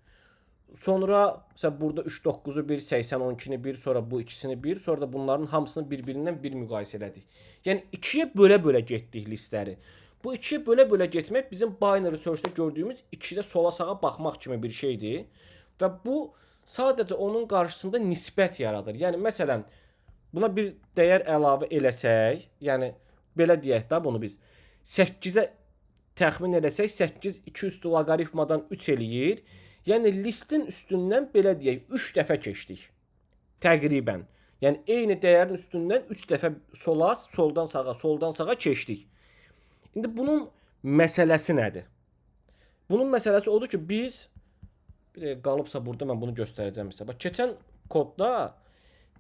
Sonra məsələn burada 3-9-u 1, 80-12-ni 1, sonra bu ikisini 1, sonra da bunların hamısını bir-birindən bir müqayisə elədik. Yəni 2-yə bölə-bölə getdik listləri. Bu 2-yə bölə-bölə getmək bizim binary search-də gördüyümüz 2-də sola-sağa baxmaq kimi bir şeydir. Və bu sadəcə onun qarşısında nisbət yaradır. Yəni məsələn buna bir dəyər əlavə eləsək, yəni belə deyək də bunu biz 8-ə təxmin eləsək, 8 2 üstü loqaritmadan 3 eləyir. Yəni listin üstündən belə deyək 3 dəfə keçdik. Təqribən. Yəni eyni dəyərin üstündən 3 dəfə sola, soldan sağa keçdik. İndi bunun məsələsi nədir? Bunun məsələsi odur ki, biz qalıbsa burada mən bunu göstərəcəm sizə. Bax, keçən kodda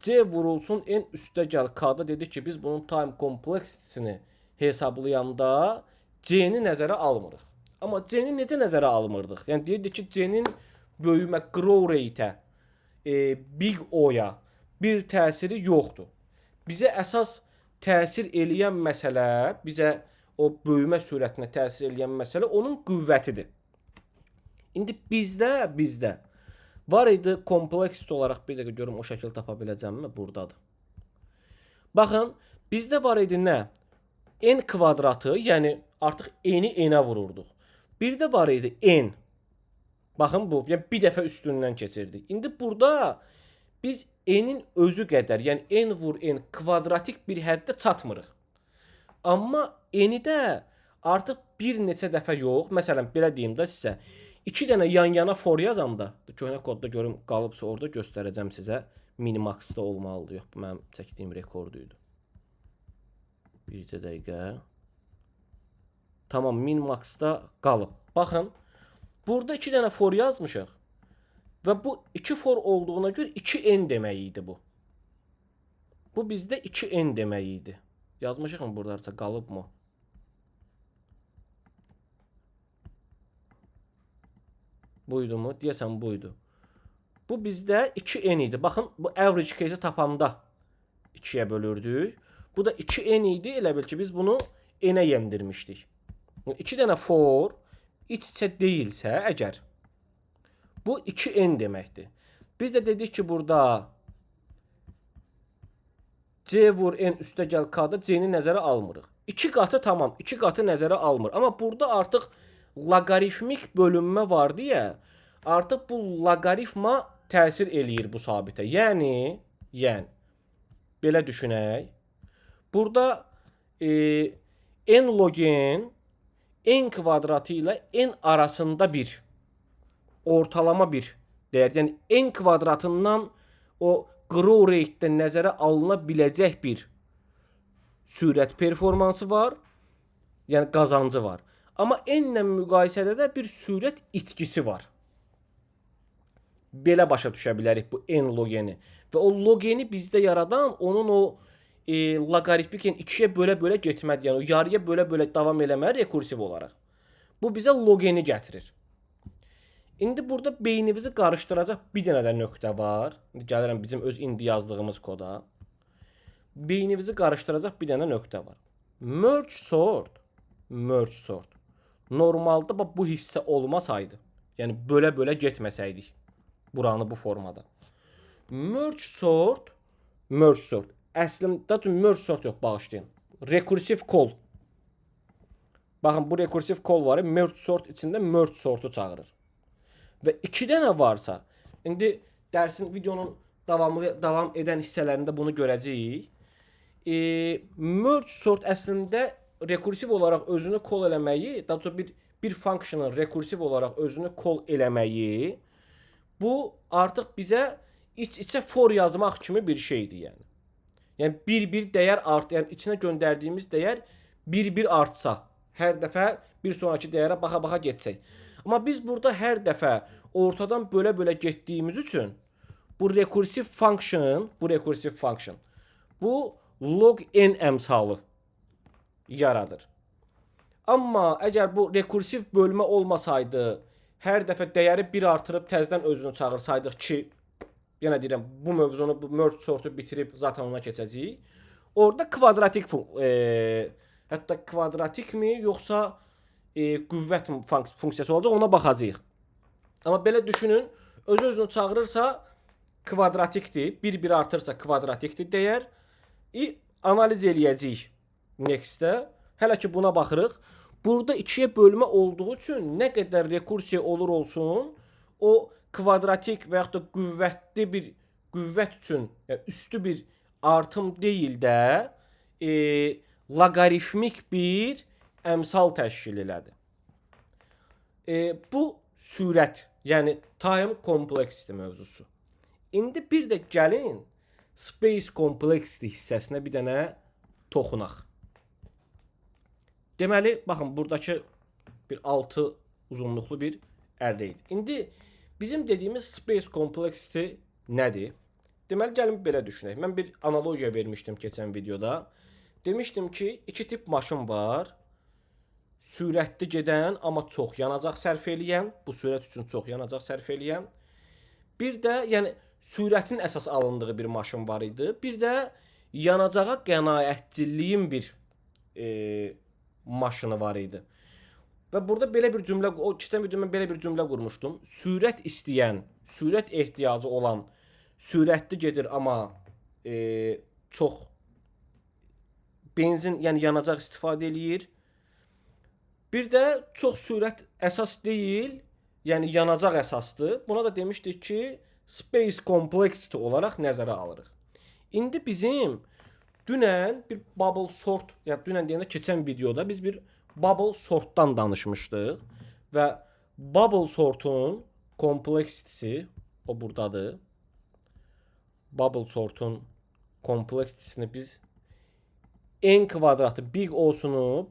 C vurulsun n üstə gəl k-da dedik ki, biz bunun time kompleksitisini hesablayanda C-ni nəzərə almırıq. Amma C-ni necə nəzərə almırdıq? Yəni deyirdik ki, C-nin böyümə grow rate-ə, big O-ya bir təsiri yoxdur. Bizə əsas təsir eləyən məsələ, bizə o böyümə sürətinə təsir eləyən məsələ onun qüvvətidir. İndi bizdə var idi kompleksit olaraq, bir dəqiqə görüm o şəkil tapa biləcəmmi? Buradadır. Baxın, bizdə var idi nə? N kvadratı, yəni artıq n-i n-ə vururduq. Bir də var idi n. Baxın bu, yəni bir dəfə üstündən keçirdik. İndi burada biz n-in özü qədər, yəni n vur n kvadratik bir həddə çatmırıq. Amma n-i də artıq bir neçə dəfə yox. Məsələn, belə deyim də sizə. 2 dənə yan-yana for yazanda, köhnə kodda görüm qalıbsa orada göstərəcəm sizə. Minimax-da olmalıdır. Yox, bu mənim çəkdiyim rekorduydu. Bircə dəqiqə. Tamam, Minmax-da qalıb. Baxın, burada 2 dənə for yazmışıq. Və bu 2 for olduğuna görə 2n demək idi bu. Bu bizdə 2n demək idi. Yazmışıq mı buradaca, qalıb mı? Buydu mu? Deyəsən buydu. Bu bizdə 2n idi. Baxın, bu average case-i tapanda 2-yə bölürdük. Bu da 2n idi. Elə bil ki, biz bunu n-ə yendirmişdik. 2 dənə for iç-içə deyilsə əgər, bu 2n deməkdir. Biz də dedik ki, burada c vur n üstə gəl k-da c-ni nəzərə almırıq. 2 qatı tamam, 2 qatı nəzərə almır. Amma burada artıq loqaritmik bölünmə var deyə, artıq bu loqaritma təsir eləyir bu sabitə. Yəni, belə düşünək. Burada n log n kvadratı ilə n arasında bir ortalama bir dəyər. Yəni n kvadratından o grow rate-də nəzərə alına biləcək bir sürət performansı var. Yəni qazancı var. Amma n-lə müqayisədə də bir sürət itkisi var. Belə başa düşə bilərik bu n log n-i. Və o log n-i bizdə yaradan onun o loqaritmik 2-yə bölə-bölə getmədi. Yəni o yarıya bölə-bölə davam eləməli rekursiv olaraq. Bu bizə log n-i gətirir. İndi burada beynimizi qarışdıracaq bir dənə də nöqtə var. İndi gəlirəm bizim öz indi yazdığımız koda. Beynimizi qarışdıracaq bir dənə nöqtə var. Merge sort. Normalda bu hissə olmasaydı, yəni bölə-bölə getməsəydik buranı bu formada. Merge sort. Əslində merge sort yox, bağışlayın. Rekursiv call. Baxın, bu rekursiv call var. Merge sort içində merge sortu çağırır. Və 2 dənə varsa, indi dərsin videonun davam edən hissələrində bunu görəcəyik. Merge sort əslində rekursiv olaraq özünü call eləməyi, daha doğrusu bir funksiyonun rekursiv olaraq özünü call eləməyi, bu artıq bizə iç-içə for yazmaq kimi bir şeydir, yəni. Yəni bir dəyər yəni içinə göndərdiyimiz dəyər bir artsa, hər dəfə bir sonraki dəyərə baxa-baxa getsək. Amma biz burada hər dəfə ortadan bölə-bölə getdiyimiz üçün bu rekursiv function, bu log n əmsalı yaradır. Amma əgər bu rekursiv bölmə olmasaydı, hər dəfə dəyəri bir artırıb təzədən özünü çağırsaydıq ki, yenə deyirəm, bu mövzunu, bu merge sortu bitirib zaten ona keçəcəyik. Orada kvadratik, hətta kvadratikmi, yoxsa qüvvət funksiyası olacaq, ona baxacağıq. Amma belə düşünün, özünü çağırırsa kvadratikdir, bir artırsa kvadratikdir dəyər. Analiz eləyəcəyik next-də. Hələ ki buna baxırıq. Burada 2-yə bölmə olduğu üçün nə qədər rekursiya olur olsun, o kvadratik və yaxud da qüvvətli bir qüvvət üçün, yəni üstü bir artım deyil də, loqaritmik bir əmsal təşkil elədi. Bu sürət, yəni time complexity mövzusu. İndi bir də gəlin space complexity hissəsinə bir dənə toxunaq. Deməli, baxın, buradakı bir 6 uzunluqlu bir array-dir. İndi bizim dediyimiz space complexity nədir? Deməli, gəlin belə düşünək. Mən bir analogiya vermişdim keçən videoda. Demişdim ki, 2 tip maşın var. Sürətli gedən, amma çox yanacaq sərf eləyən. Bu sürət üçün çox yanacaq sərf eləyən. Bir də, yəni, sürətin əsas alındığı bir maşın var idi. Bir də yanacağa qənaətcilliyin bir maşını var idi. Və burada belə bir cümlə, o keçən videoda mən belə bir cümlə qurmuşdum. Sürət istəyən, sürət ehtiyacı olan, sürətli gedir amma çox benzin, yəni yanacaq istifadə eləyir. Bir də çox sürət əsas deyil, yəni yanacaq əsaslı. Buna da demişdik ki, space complexity olaraq nəzərə alırıq. İndi bizim dünən bir bubble sort, ya dünən deyəndə keçən videoda biz bir bubble sortdan danışmışdıq və bubble sortun kompleksitysi o buradadır. Bubble sortun kompleksitysini biz n kvadratı big O'sunu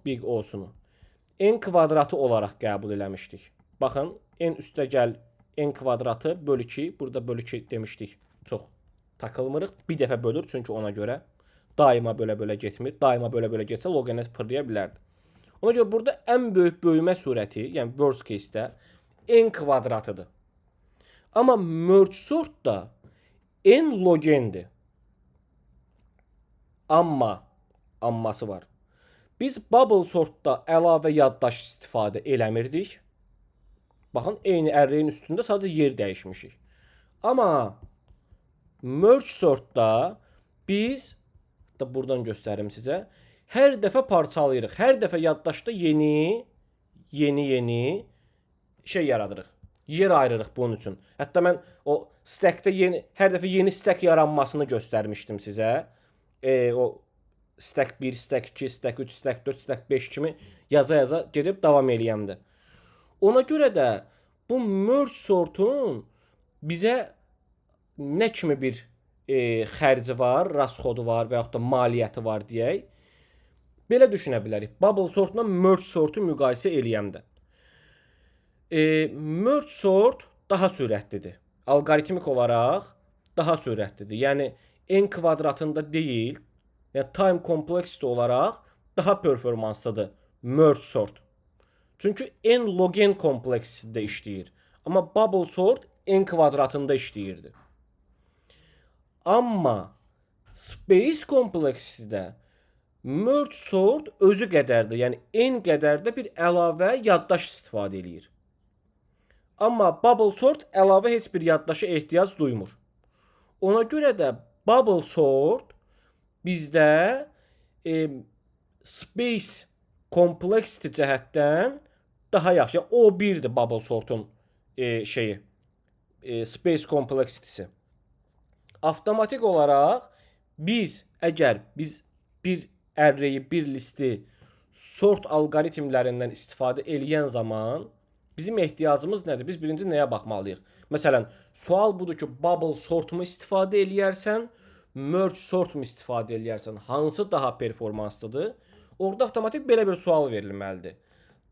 n kvadratı olaraq qəbul eləmişdik. Baxın, n üstəgəl n kvadratı bölü 2, burada bölü 2 demişdik. Çox takılmırıq. Bir dəfə bölür, çünki ona görə daima bölə-bölə getmir. Daima bölə-bölə getsə loqenə fırlaya bilərdi. Ona görə burada ən böyük böyümə surəti, yəni worst case-də n kvadratıdır. Amma merge sortda n logendir. Amması var. Biz bubble sortda əlavə yaddaş istifadə eləmirdik. Baxın, eyni ərrəyin üstündə sadəcə yer dəyişmişik. Amma merge sortda biz da buradan göstərim sizə. Hər dəfə parçalayırıq. Hər dəfə yaddaşda yeni şey yaradırıq. Yer ayırırıq bunun üçün. Hətta mən o stackdə hər dəfə yeni stack yaranmasını göstərmişdim sizə. O stack 1, stack 2, stack 3, stack 4, stack 5 kimi yaza gedib davam eləyəmdir. Ona görə də bu merge sortun bizə nə kimi bir xərci var, rasxodu var və yaxud da maliyyəti var deyək. Belə düşünə bilərik. Bubble sortla merge sortu müqayisə eləyəndə. Merge sort daha sürətlidir. Alqoritmik olaraq daha sürətlidir. Yəni n kvadratında deyil, yəni time complexity olaraq daha performanslıdır merge sort. Çünki n log n kompleksində işləyir. Amma bubble sort n kvadratında işləyirdi. Amma space kompleksidə merge sort özü qədərdir. Yəni n qədərdə bir əlavə yaddaş istifadə eləyir. Amma bubble sort əlavə heç bir yaddaşa ehtiyac duymur. Ona görə də bubble sort bizdə space complexity cəhətdən daha yaxşı. Yəni, O1-dir bubble sortun space complexity'si. Avtomatik olaraq əgər biz bir ərrəyi, bir listi sort alqoritmlərindən istifadə eləyən zaman bizim ehtiyacımız nədir? Biz birinci nəyə baxmalıyıq? Məsələn, sual budur ki, bubble sortmu istifadə eləyərsən, merge sortmu istifadə eləyərsən, hansı daha performanslıdır? Orada avtomatik belə bir sual verilməlidir.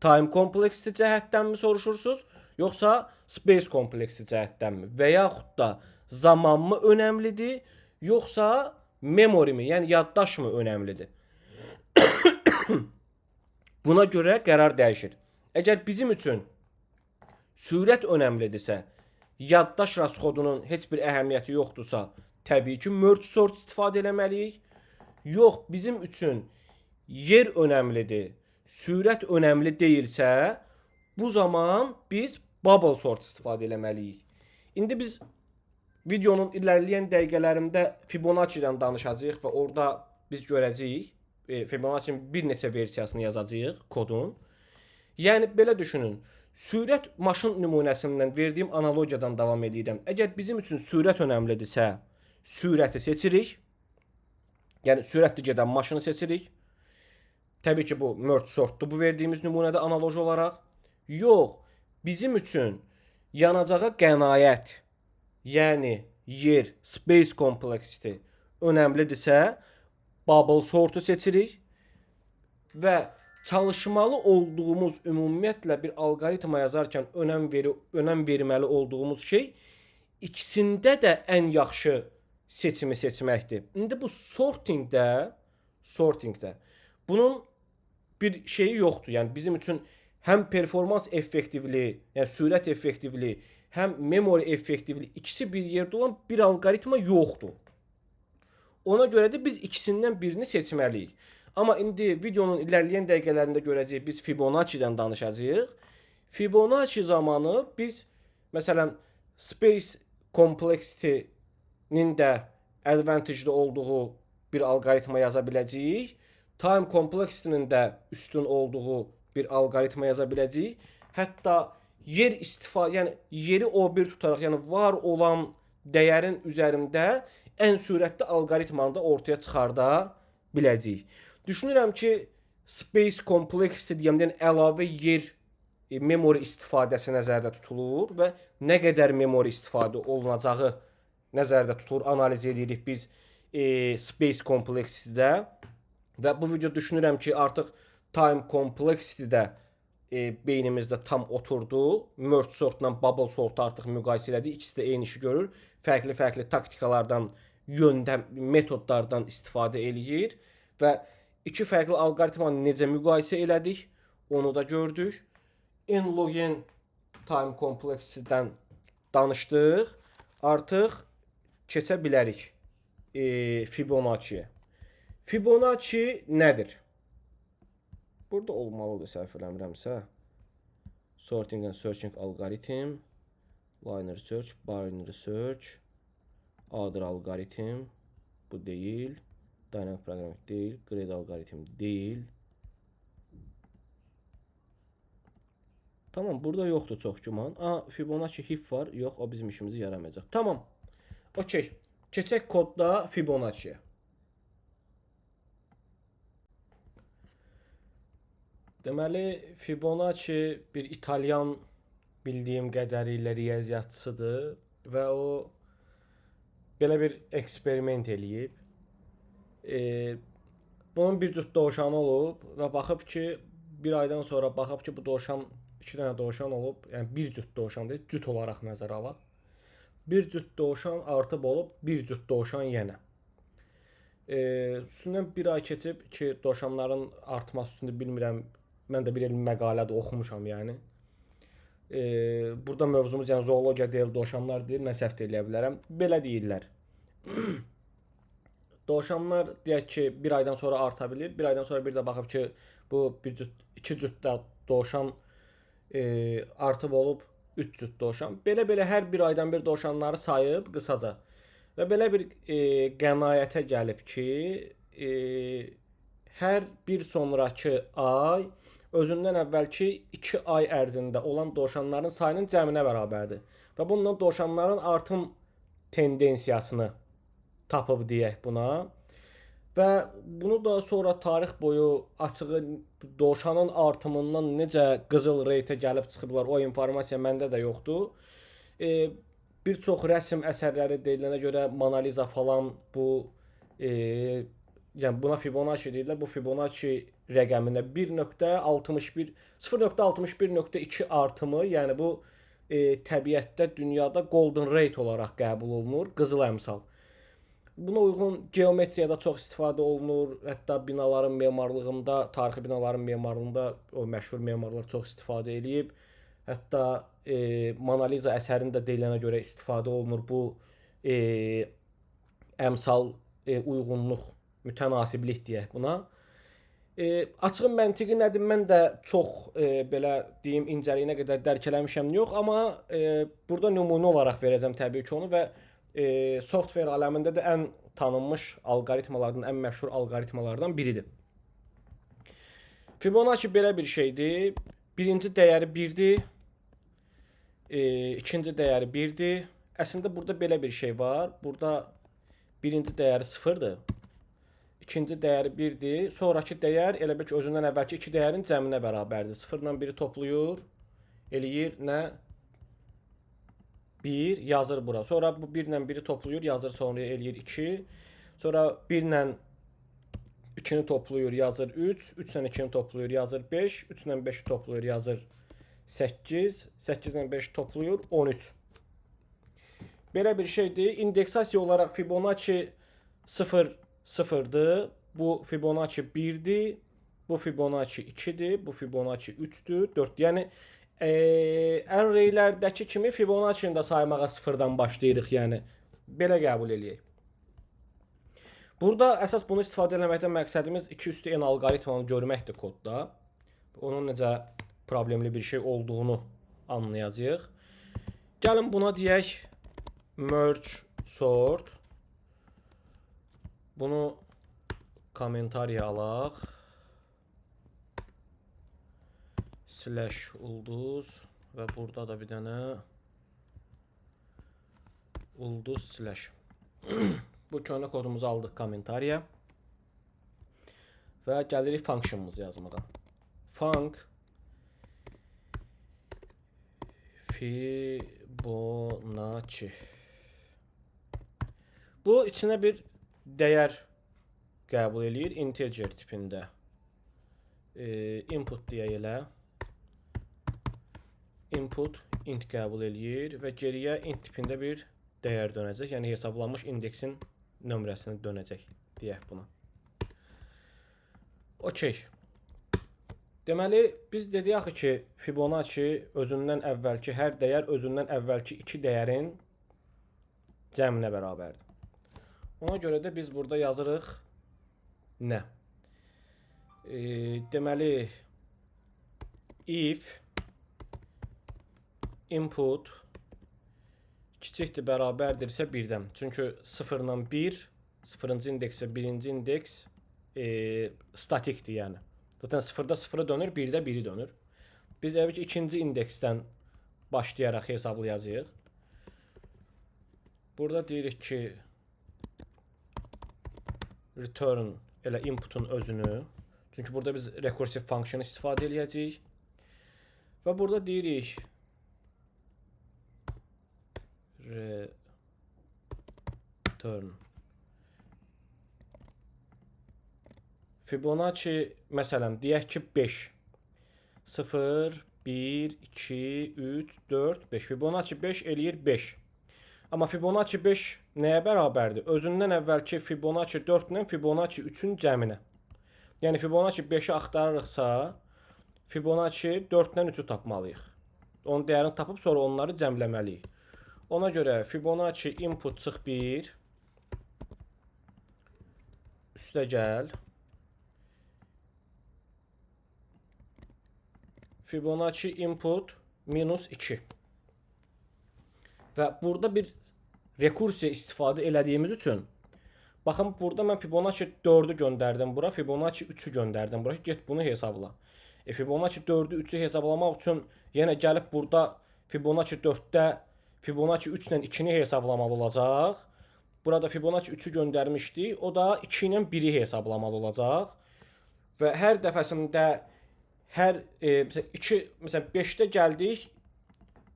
Time complexity cəhətdənmi soruşursunuz, yoxsa space complexity cəhətdənmi? Və yaxud da zamanmı önəmlidir, yoxsa memory mi, yəni yaddaş mı önəmlidir? Buna görə qərar dəyişir. Əgər bizim üçün sürət önəmlidirsə, yaddaş rasxodunun heç bir əhəmiyyəti yoxdursa, təbii ki, merge sort istifadə eləməliyik. Yox, bizim üçün yer önəmlidir, sürət önəmli deyilsə, bu zaman biz bubble sort istifadə eləməliyik. İndi biz videonun ilerleyen dəqiqələrində Fibonacci-dən danışacağıq və orada biz görəcəyik. Fibonacci-nin bir neçə versiyasını yazacağıq kodun. Yəni belə düşünün. Sürət maşın nümunəsindən verdiyim analogiyadan davam edirəm. Əgər bizim üçün sürət önəmlidirsə, sürəti seçirik. Yəni sürətli gedən maşını seçirik. Təbii ki, bu merge sortdur bu verdiyimiz nümunədə analoji olaraq. Yox, bizim üçün yanacağa qənaət, yəni yer, space complexity önəmlidirsə, bubble sortu seçirik və çalışmalı olduğumuz ümumiyyətlə bir alqoritma yazarkən önəm verməli olduğumuz şey ikisində də ən yaxşı seçimi seçməkdir. İndi bu sortingdə bunun bir şeyi yoxdur. Yəni bizim üçün həm performans effektivliyi, yəni sürət effektivliyi, həm memory effektivliyi ikisi bir yerdə olan bir alqoritma yoxdur. Ona görə də biz ikisindən birini seçməliyik. Amma indi videonun ilerleyen dəqiqələrində görəcəyik, biz Fibonacci-dən danışacağıq. Fibonacci zamanı biz məsələn space complexity-nin də advantage-li olduğu bir alqoritma yaza biləcəyik. Time complexity-nin də üstün olduğu bir alqoritma yaza biləcəyik. Hətta yer istifadə, yəni yeri O1 tutaraq, yəni var olan dəyərin üzərində ən sürətli alqoritmanı da ortaya çıxarda biləcəyik. Düşünürəm ki, space complexity deyəndə yəni əlavə yer memory istifadəsi nəzərdə tutulur və nə qədər memory istifadə olunacağı nəzərdə tutulur, analiz edirik biz space complexity-də və bu video düşünürəm ki, artıq time complexity-də beynimizdə tam oturdu. Merge sortla bubble sortu artıq müqayisə elədik. İkisi də eyni işi görür. Fərqli-fərqli taktikalardan, yöndəm, metodlardan istifadə eləyir və iki fərqli alqoritmanı necə müqayisə elədik, onu da gördük. N-log-n time complexity-dən danışdıq. Artıq keçə bilərik Fibonacci-yə. Fibonacci nədir? Burada olmalıdır, səhv eləmirəmsə. Sorting and searching algorithm, linear search, binary search, other algorithm, bu deyil, dynamic programming deyil, grid algorithm deyil. Tamam, burada yoxdur çox güman. Fibonacci heap var, yox, o bizim işimizi yaramayacaq. Tamam, okey, keçək kodda Fibonacci-yə. Deməli, Fibonacci bir İtalyan bildiyim qədərilə riyaziyyatçısıdır və o belə bir eksperiment eləyib. Bunun bir cüt dovşanı olub və baxıb ki, bir aydan sonra baxıb ki, bu dovşan, 2 dənə dovşan olub, yəni bir cüt dovşan deyil, cüt olaraq nəzərə alaq. Bir cüt dovşan artıb olub, bir cüt dovşan yenə. Üstündən bir ay keçib ki, dovşanların artması üstündə bilmirəm, mən də bir elmi məqalədə oxumuşam yəni. Burada mövzumuz yəni zoologiya deyil, dovşanlar deyil, mən səhv eləyə bilərəm. Belə deyirlər. Dovşanlar deyək ki, bir aydan sonra arta bilir. Bir aydan sonra bir də baxıb ki, bu iki cüt də dovşan artıb olub 3 cüt dovşan. Belə hər bir aydan bir dovşanları sayıb qısaca. Və belə bir qənaətə gəlib ki, hər bir sonrakı ay özündən əvvəlki 2 ay ərzində olan dovşanların sayının cəminə bərabərdir. Və bununla dovşanların artım tendensiyasını tapıb deyək buna. Və bunu da sonra tarix boyu açığı dovşanın artımından necə qızıl reytə gəlib çıxıblar, o informasiya məndə də yoxdur. Bir çox rəsm əsərləri deyilənə görə Mona Lisa falan bu yəni buna Fibonacci deyirlər. Bu Fibonacci rəqəminə 1.61 0.61.2 artımı, yəni bu təbiətdə, dünyada golden rate olaraq qəbul olunur, qızıl əmsal. Buna uyğun geometriyada çox istifadə olunur. Hətta binaların memarlığında, tarixi binaların memarlığında o məşhur memarlar çox istifadə eləyib. Hətta Mona Lisa əsərində deyilənə görə istifadə olunur bu əmsal uyğunluq, mütənasiblik deyək buna. Açığın məntiqi nədir? Mən də çox belə deyim incəliyinə qədər dərk eləmişəm yox, amma burada nümunə olaraq verəcəm təbii ki onu və software aləmində də ən tanınmış alqoritmalardan, ən məşhur alqoritmalardan biridir. Fibonacci belə bir şeydir. Birinci dəyəri 1-dir. İkinci dəyəri 1-dir. Əslində burada belə bir şey var. Burada birinci dəyəri 0-dır. İkinci dəyəri 1-dir. Sonraki dəyər elə bil ki, özündən əvvəlki 2 dəyərin cəminə bərabərdir. 0-la 1-i toplayır, eləyir nə? 1 yazır bura. Sonra bu 1-lə 1-i toplayır, yazır, sonra eləyir 2. Sonra 1-lə 2-ni toplayır, yazır 3. 3-lə 2-ni toplayır, yazır 5. 3-lə 5-i toplayır, yazır 8. 8-lə 5-i toplayır, 13. Belə bir şeydir. İndeksasiya olaraq Fibonacci 0-0'dır. Bu Fibonacci 1'dir. Bu Fibonacci 2'dir. Bu Fibonacci 3'dür. 4. Yəni array'lərdəki kimi Fibonacci'ni də saymağa 0-dan başlayırıq. Yəni belə qəbul eləyək. Burada əsas bunu istifadə etməkdən məqsədimiz 2 + n alqoritmanı görməkdir kodda. Onun necə problemli bir şey olduğunu anlayacağıq. Gəlin buna deyək merge sort. Bunu komentariya alaq. /ulduz və burada da bir dənə ulduz slash. Bu köhnə kodumuzu aldıq kommentariya və gəlirik functionımızı yazmağa. Func Fibonacci. Bu içinə bir dəyər qəbul eləyir integer tipində. Input deyə elə. Input int qəbul eləyir və geriyə int tipində bir dəyər dönəcək. Yəni hesablanmış indeksin nömrəsini dönəcək deyək buna. Okey. Deməli biz dedik axı ki, Fibonacci özündən əvvəlki hər dəyər özündən əvvəlki iki dəyərin cəminə bərabərdir. Ona görə də biz burada yazırıq nə? Deməli if input kiçikdir bərabərdirsə 1-dən. Çünki 0 ilə 1, 0-cı indeksə 1-ci indeks statikdir yəni. Zaten 0-da 0-ı dönür, 1-də 1-i dönür. Biz əvvəl ki ikinci indeksdən başlayaraq hesablayacağıq. Burada deyirik ki return elə inputun özünü. Çünki burada biz rekursiv function istifadə edəcəyik. Və burada deyirik return Fibonacci məsələn deyək ki 5 0 1 2 3 4 5 Fibonacci 5 eləyir 5. Amma Fibonacci 5 nəyə bərabərdir? Özündən əvvəlki Fibonacci 4 ilə Fibonacci 3-ün cəminə. Yəni Fibonacci 5-i axtarırıqsa Fibonacci 4-dən 3-ü tapmalıyıq. Onun dəyərini tapıb sonra onları cəmləməliyik. Ona görə Fibonacci input çıx 1 üstə gəl Fibonacci input minus 2. Və burada bir rekursiya istifadə elədiyimiz üçün baxın burada mən Fibonacci 4-ü göndərdim bura, Fibonacci 3-ü göndərdim bura. Get bunu hesabla. Fibonacci 4-ü 3-ü hesablamaq üçün yenə gəlib burada Fibonacci 4-də Fibonacci 3 ilə 2-ni hesablamalı olacaq. Burada Fibonacci 3-ü göndərmişdik. O da 2 ilə 1-i hesablamalı olacaq. Və hər dəfəsində hər məsələn 5-də gəldik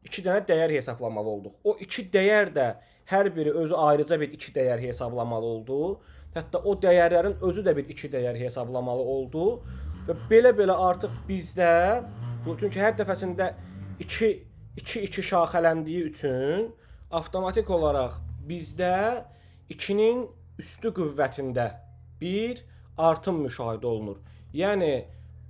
2 dənə dəyər hesablamalı olduq. O 2 dəyər də hər biri özü ayrıca bir 2 dəyər hesablamalı oldu. Hətta o dəyərlərin özü də bir 2 dəyər hesablamalı oldu. Və belə artıq bizdə çünki hər dəfəsində 2 şaxələndiyi üçün avtomatik olaraq bizdə 2-nin üstü qüvvətində bir artım müşahidə olunur. Yəni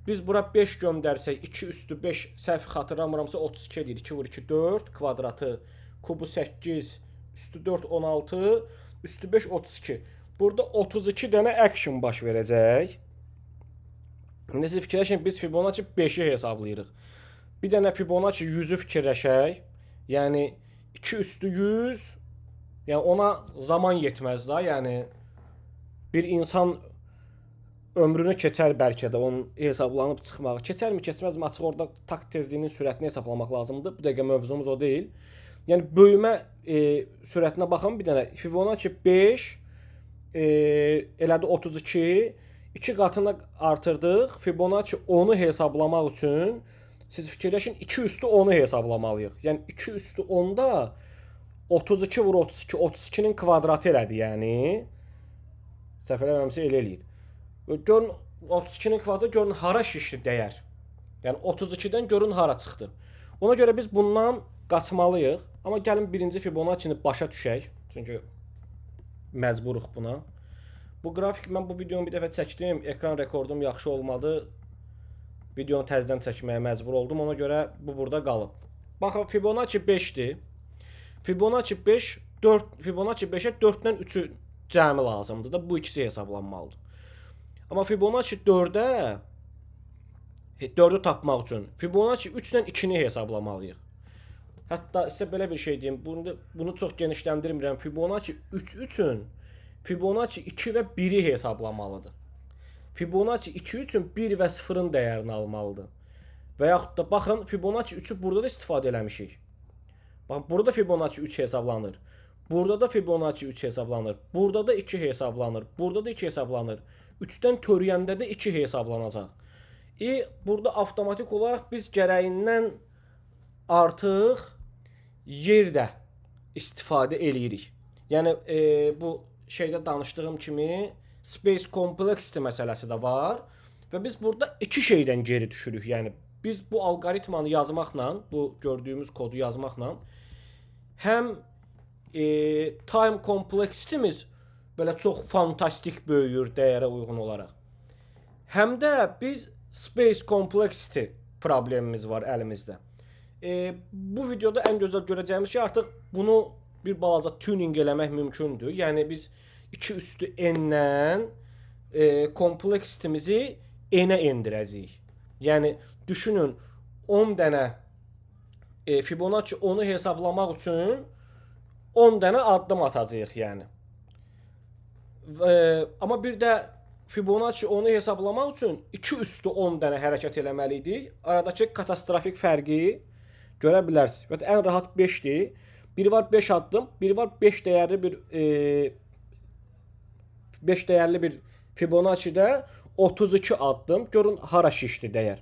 biz bura 5 göndərsək 2 üstü 5 səhv xatırlamıramsa 32 edir. 2 vur 2 4 kvadratı kubu 8 üstü 4 16 üstü 5 32. Burada 32 dənə action baş verəcək. İndi siz fikirləşin biz Fibonacci 5-i hesablayırıq. Bir dənə Fibonacci 100-ü fikirləşək. Yəni 2 üstü 100 yəni ona zaman yetməz da. Yəni bir insan ömrünü keçər bəlkə də onun hesablanıb çıxmağı. Keçərmi, keçməzmi açıq orada takt tezliyinin sürətini hesablamaq lazımdır. Bu dəqiqə mövzumuz o deyil. Yəni böyümə sürətinə baxın bir dənə Fibonacci 5 elədi 32 2 qatına artırdıq. Fibonacci 10-u hesablamaq üçün siz fikirləşin 2 üstü 10-u hesablamalıyıq. Yəni 2 üstü 10-da 32 vur 32 32-nin kvadratı elədi yəni. Səhv eləmirəmsə elə eləyir. Görün 32-nin kvadratı görün hara şişdi dəyər. Yəni 32-dən görün hara çıxdı. Ona görə biz bundan qaçmalıyıq. Amma gəlin birinci Fibonacci-ni başa düşək. Çünki məcburuq buna. Bu qrafik mən bu videonu bir dəfə çəkdim. Ekran rekordum yaxşı olmadı. Videonu təzədən çəkməyə məcbur oldum. Ona görə bu burada qalıb. Baxın Fibonacci 5-dir. Fibonacci 5 4 Fibonacci 5-ə 4-dən 3-ü cəmi lazımdır da bu ikisi hesablanmalıdır. Amma Fibonacci 4-ə 4-ü tapmaq üçün Fibonacci 3-dən 2-ni hesablamalıyıq. Hətta sizə belə bir şey deyim. Bunu çox genişləndirmirəm. Fibonacci 3 üçün Fibonacci 2 və 1-i hesablamalıdır. Fibonacci 2 üçün 1 və 0-ın dəyərini almalıdır. Və yaxud da baxın Fibonacci 3-ü burada da istifadə eləmişik. Baxın burada Fibonacci 3 hesablanır. Burada da Fibonacci 3 hesablanır. Burada da 2 hesablanır. Burada da 2 hesablanır. 3-dən törəyəndə də 2 hesablanacaq. Burada avtomatik olaraq biz gərəyindən artıq yerdə istifadə eləyirik. Yəni bu şeydə danışdığım kimi space complexity məsələsi də var və biz burada iki şeydən geri düşürük. Yəni biz bu alqoritmanı yazmaqla, bu gördüyümüz kodu yazmaqla həm time complexity'miz belə çox fantastik böyüyür dəyərə uyğun olaraq. Həm də biz space complexity problemimiz var əlimizdə. Bu videoda ən gözəl görəcəyimiz şey artıq bunu bir balaca tuning eləmək mümkündür. Yəni biz 2 üstü n-dən kompleksitimizi n-ə endirəcəyik. Yəni düşünün 10 dənə Fibonacci 10-u hesablamaq üçün 10 dənə addım atacağıq yəni. Amma bir də Fibonacci 10-u hesablamaq üçün 2 üstü 10 dənə hərəkət eləməliydik. Aradakı katastrofik fərqi görə bilərsiniz. Və ən rahat 5-dir. Biri var 5 addım, biri var 5 dəyərli bir Fibonacci-də 32 addım. Görün hara şişdi dəyər.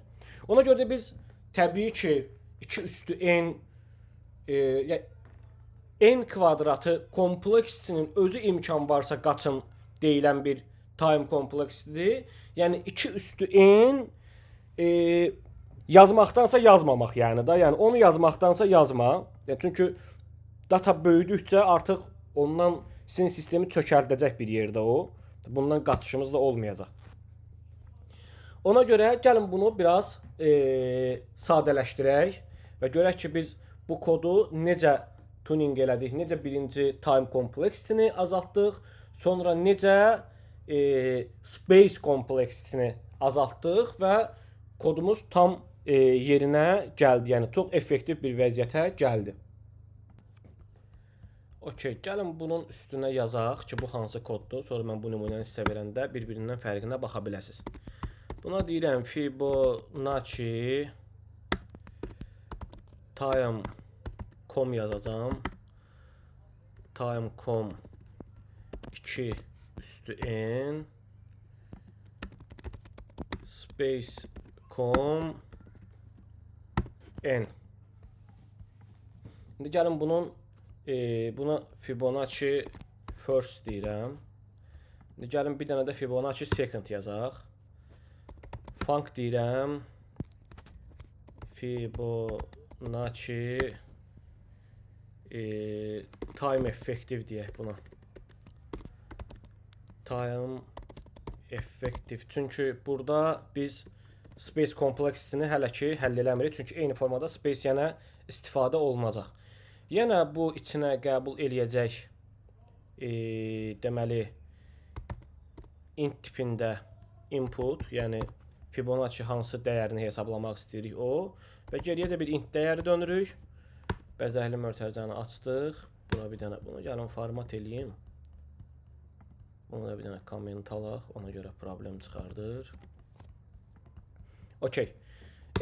Ona görə də biz təbii ki 2 üstü n n kvadratı kompleksitinin özü imkan varsa qaçın deyilən bir time kompleksidir. Yəni 2 üstü n yazmaqdansa yazmamaq yəni da. Yəni onu yazmaqdansa yazma. Yəni çünki data böyüdükcə artıq ondan sizin sistemi çökərdəcək bir yerdə o. Bundan qaçışımız da olmayacaq. Ona görə gəlin bunu biraz sadələşdirək və görək ki biz bu kodu necə tuning elədik, necə birinci time kompleksitini azaltdıq, sonra necə space kompleksitini azaltdıq və kodumuz tam yerinə gəldi. Yəni çox effektiv bir vəziyyətə gəldi. Okey, gəlin bunun üstünə yazaq ki, bu hansı koddur. Sonra mən bu nümunəni sizə verəndə bir-birindən fərqinə baxa biləsiniz. Buna deyirəm Fibonacci time.com yazacağam. Time.com 2 üstü n space.com n. İndi gəlin bunun buna Fibonacci first deyirəm. İndi gəlin bir dənə də Fibonacci second yazaq. Func deyirəm. Fibonacci time effective deyək buna. Time effective. Çünki burada biz space kompleksitini hələ ki həll eləmirik. Çünki eyni formada space yenə istifadə olunacaq. Yenə bu içinə qəbul eləyəcək deməli int tipində input, yəni Fibonacci hansı dəyərini hesablamaq istəyirik o və geriyə də bir int dəyəri dönürük. Bəzəkli mötərizəni açdıq. Buna bir dənə bunu gəlin format eləyim. Buna da bir dənə komment alaq, ona görə problem çıxardır. Okey.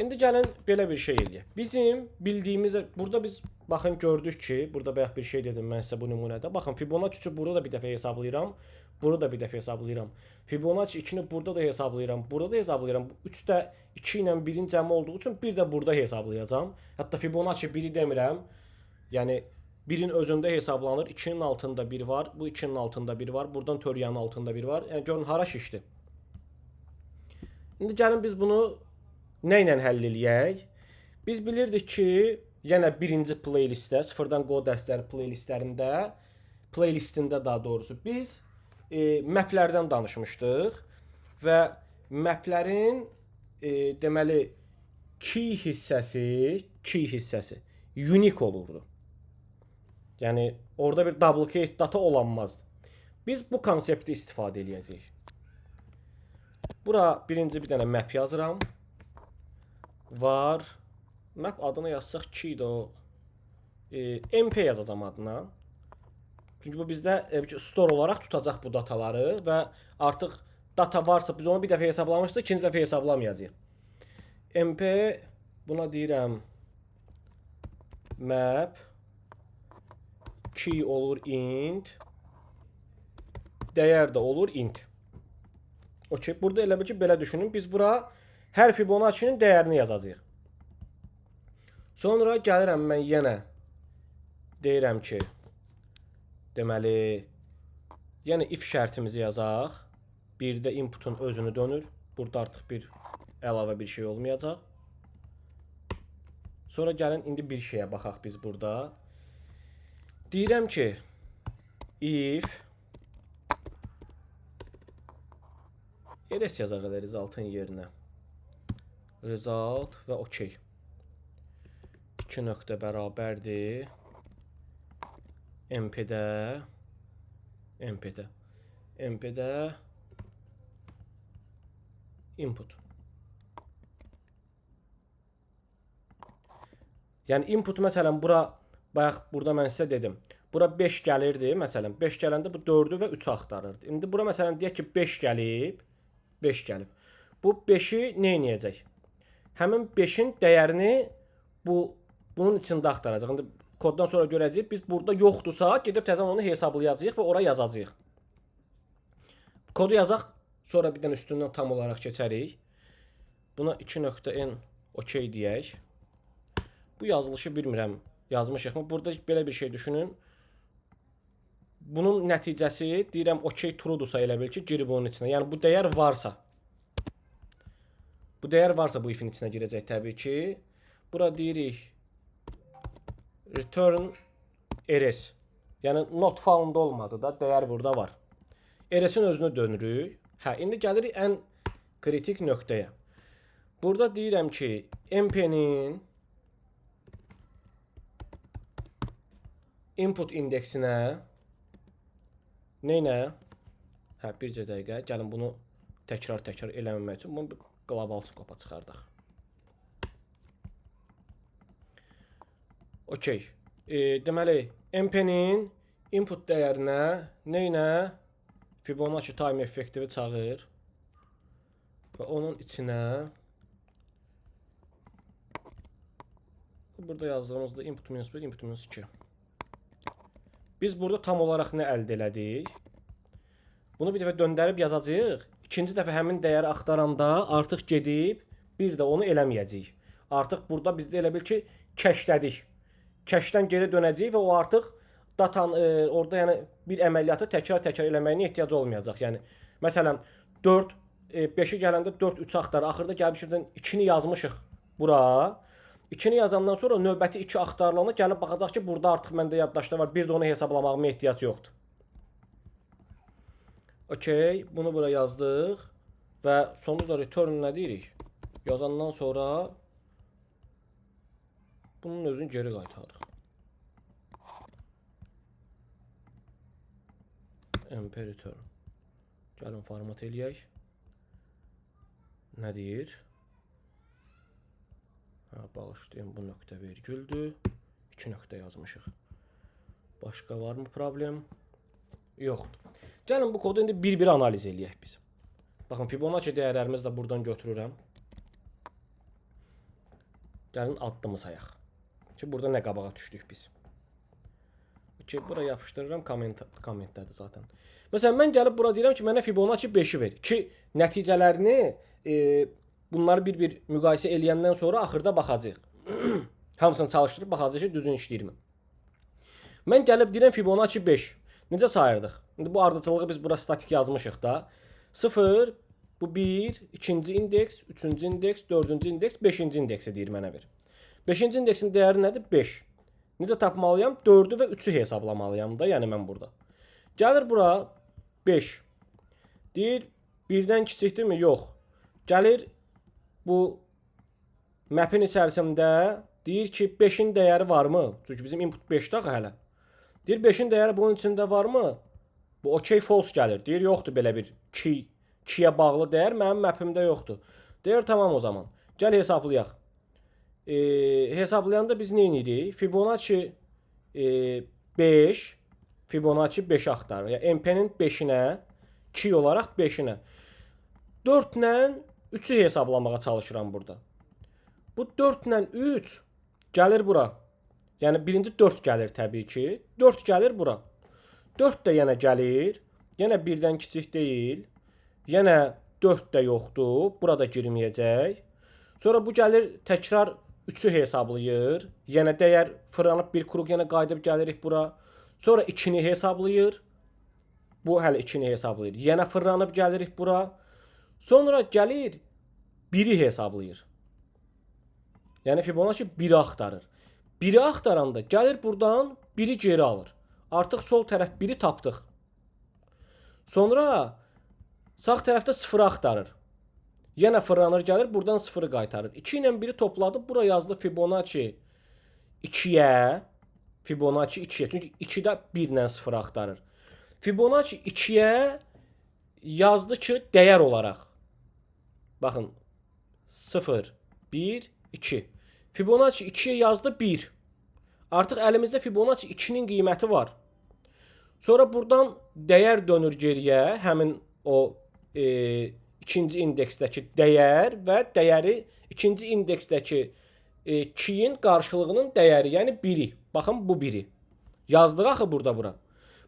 İndi gəlin belə bir şey eləyək. Bizim bildiyimiz, burada biz baxın gördük ki, burada bayaq bir şey dedim mən sizə bu nümunədə. Baxın Fibonacci 3-ü burada da bir dəfə hesablayıram. Burada da bir dəfə hesablayıram. Fibonacci 2-ni burada da hesablayıram. Burada da hesablayıram. 3 də 2 ilə 1-in cəmi olduğu üçün bir də burada hesablayacağam. Hətta Fibonacci 1-i demirəm. Yəni 1-in özündə hesablanır. 2-nin altında 1 var. Bu 2-nin altında 1 var. Buradan törəyanın altında 1 var. Yəni görün hara şişdi. İndi gəlin biz bunu nə ilə həll eləyək? Biz bilirdik ki, yenə birinci playlistdə, sıfırdan qod dərsləri playlistində daha doğrusu biz maplərdən danışmışdıq və maplərin deməli key hissəsi unique olurdu. Yəni orada bir duplicate data olanmazdı. Biz bu konsepti istifadə eləyəcəyik. Bura birinci bir dənə map yazıram. Var. Map adını yazsaq key'dir o. MP yazacağam adına. Çünki bu bizdə store olaraq tutacaq bu dataları və artıq data varsa biz onu bir dəfə hesablamışdıq, ikinci dəfə hesablamayacağıq. MP Buna deyirəm map key olur int, dəyər də olur int. Okey, burada elə bil ki, belə düşünün. Biz bura hər Fibonacci-nin dəyərini yazacağıq. Sonra gəlirəm mən yenə deyirəm ki, deməli, yəni if şərtimizi yazaq. Bir də inputun özünü dönür. Burada artıq bir əlavə bir şey olmayacaq. Sonra gəlin indi bir şeyə baxaq biz burada. Deyirəm ki, if rs yazaq elə resultın yerinə. Result və okey. 2 nöqtə bərabərdir. MP-də input. Yəni input məsələn bura bayaq burada mən sizə dedim. Bura 5 gəlirdi. Məsələn 5 gələndə bu 4-ü və 3-ü axtarırdı. İndi bura məsələn deyək ki 5 gəlib. Bu 5-i nə edəcək? Həmin 5-in dəyərini bunun içində axtaracaq. İndi koddan sonra görəcəyik. Biz burada yoxdursa gedib təzən onu hesablayacağıq və ora yazacağıq. Kodu yazaq. Sonra bir dənə üstündən tam olaraq keçərik. Buna 2.n okey deyək. Bu yazılışı bilmirəm yazmışıqmı. Burada belə bir şey düşünün. Bunun nəticəsi deyirəm okey true'dursa elə bil ki girib onun içinə. Yəni bu dəyər varsa. Bu dəyər varsa bu ifin içinə girəcək təbii ki. Bura deyirik return rs. Yəni not found olmadı da dəyər burada var. Rs'in özünü dönürük. Hə, indi gəlirik ən kritik nöqtəyə. Burada deyirəm ki, MP-nin input indeksinə neynə? Hə, bircə dəqiqə. Gəlin bunu təkrar eləməmək üçün bunu qlobal skopa çıxardaq. Okey. Deməli, MP-nin input dəyərinə neynə? Fibonacci time effektivi çağır və onun içinə burada yazdığımızda input minus 1, input minus 2. Biz burada tam olaraq nə əldə elədik? Bunu bir dəfə döndərib yazacağıq. İkinci dəfə həmin dəyəri axtaranda artıq gedib bir də onu eləməyəcəyik. Artıq burada bizdə elə bil ki kəşlədik. Kəşdən geri dönəcəyik və o artıq orada yəni bir əməliyyatı təkrar eləməyinə ehtiyac olmayacaq. Yəni məsələn 4 5-i gələndə 4 3 axtar. Axırda gəlmişik 2-ni yazmışıq bura. 2-ni yazandan sonra növbəti 2 axtarılanda gəlib baxacaq ki, burada artıq məndə yaddaşda var. Bir də onu hesablamağıma ehtiyac yoxdur. Okey, bunu bura yazdıq və sonunda return nə deyirik? Yazandan sonra bunun özünü geri qaytarırıq. MP return. Gəlin format eləyək. Nə deyir? Bağışlayın, bu nöqtə vergüldür. 2 nöqtə yazmışıq. Başqa varmı problem? Yoxdur. Gəlin bu kodu indi bir-bir analiz eləyək biz. Baxın, Fibonacci dəyərlərimizi də buradan götürürəm. Gəlin addımı sayaq. Ki, burada nə qabağa düşdük biz. Ki, bura yapışdırıram, kommentdədir zaten. Məsələn, mən gəlib bura deyirəm ki, mənə Fibonacci 5-i ver. Ki, nəticələrini bunları bir-bir müqayisə eləyəndən sonra axırda baxacaq. Hamısını çalışdırıb baxacaq ki, düzgün işləyirmi. Mən gəlib deyirəm Fibonacci 5. Necə sayırdıq? İndi bu ardıcılığı biz bura statik yazmışıq da. 0, bu 1, 2-ci indeks, 3-cü indeks, 4-cü indeks, 5-ci indeksə deyir mənə ver. 5-ci indeksin dəyəri nədir? 5. Necə tapmalıyam? 4-ü və 3-ü hesablamalıyam da, yəni mən burada. Gəlir bura 5. Deyir, 1-dən kiçikdirmi? Yox. Gəlir bu map'in içərisində deyir ki, 5-in dəyəri varmı? Çünki bizim input 5-də hələ. Deyir, 5-in dəyəri bunun içində varmı? Bu okey false gəlir. Deyir, yoxdur belə bir 2-yə bağlı dəyər mənim map'imdə yoxdur. Deyir, tamam o zaman. Gəl hesablayaq. Hesablayanda biz nə edirik? Fibonacci 5 Fibonacci 5 axtarır. Yəni MP-nin 5-inə 2 olaraq 5-inə 4 ilə 3-ü hesablamağa çalışıram burada. Bu 4 ilə 3 gəlir bura. Yəni birinci 4 gəlir təbii ki. 4 gəlir bura. 4 də yenə gəlir. Yenə birdən kiçik deyil. Yenə 4 də yoxdur. Burada girməyəcək. Sonra bu gəlir təkrar 3'ü hesablayır. Yenə dəyər fırlanıb bir kruq yenə qayıdıb gəlirik bura. Sonra 2'ni hesablayır. Bu hələ 2'ni hesablayır. Yenə fırlanıb gəlirik bura. Sonra gəlir 1'i hesablayır. Yəni Fibonacci 1'i axtarır. 1'i axtaranda gəlir buradan 1'i geri alır. Artıq sol tərəf 1'i tapdıq. Sonra sağ tərəfdə 0'ı axtarır. Yenə fırlanır gəlir buradan 0'ı qaytarır. 2 ilə 1'i topladı. Bura yazdı Fibonacci 2'yə. Fibonacci 2'yə. Çünki 2'də 1 ilə 0'ı axtarır. Fibonacci 2'yə yazdı ki dəyər olaraq. Baxın 0, 1, 2. Fibonacci 2'yə yazdı 1. Artıq əlimizdə Fibonacci 2'nin qiyməti var. Sonra buradan dəyər dönür geriyə. Həmin o ikinci indeksdəki dəyər və dəyəri ikinci indeksdəki 2'nin qarşılığının dəyəri, yəni 1'i. Baxın bu 1'i. Yazdıq axı burada bura.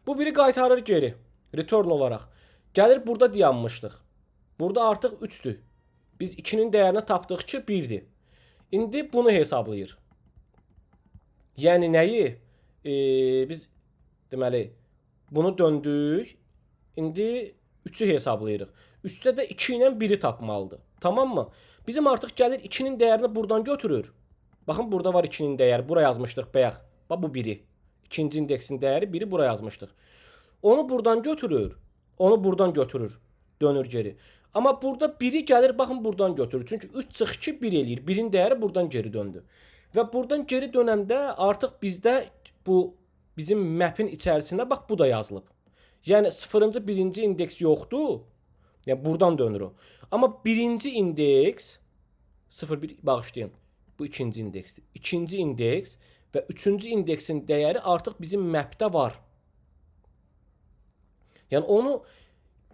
Bu 1'i qaytarır geri. Return olaraq. Gəlir burada dayanmışdıq. Burada artıq 3'dür. Biz 2'nin dəyərini tapdıq ki 1'dir. İndi bunu hesablayır. Yəni nəyi? Biz deməli bunu döndük. İndi 3'ü hesablayırıq. Üstdə də 2 ilə 1'i tapmalıdır. Tamam mı? Bizim artıq gəlir 2'nin dəyərini buradan götürür. Baxın burada var 2'nin dəyəri. Bura yazmışdıq bayaq. Bax bu 1'i. İkinci indeksin dəyəri 1'i bura yazmışdıq. Onu buradan götürür. Onu buradan götürür. Dönür geri. Amma burada 1'i gəlir baxın buradan götürür. Çünki 3 çıx 2 1 eləyir. 1'in dəyəri buradan geri döndü. Və buradan geri dönəndə artıq bizdə bu bizim map'in içərisində bax bu da yazılıb. Yəni 0-cı 1-ci indeks yoxdur. Yəni buradan dönür o. Amma 1-ci indeks 0-1 bağışlayın. Bu ikinci indeksdir. İkinci indeks və üçüncü indeksin dəyəri artıq bizim map'də var. Yəni onu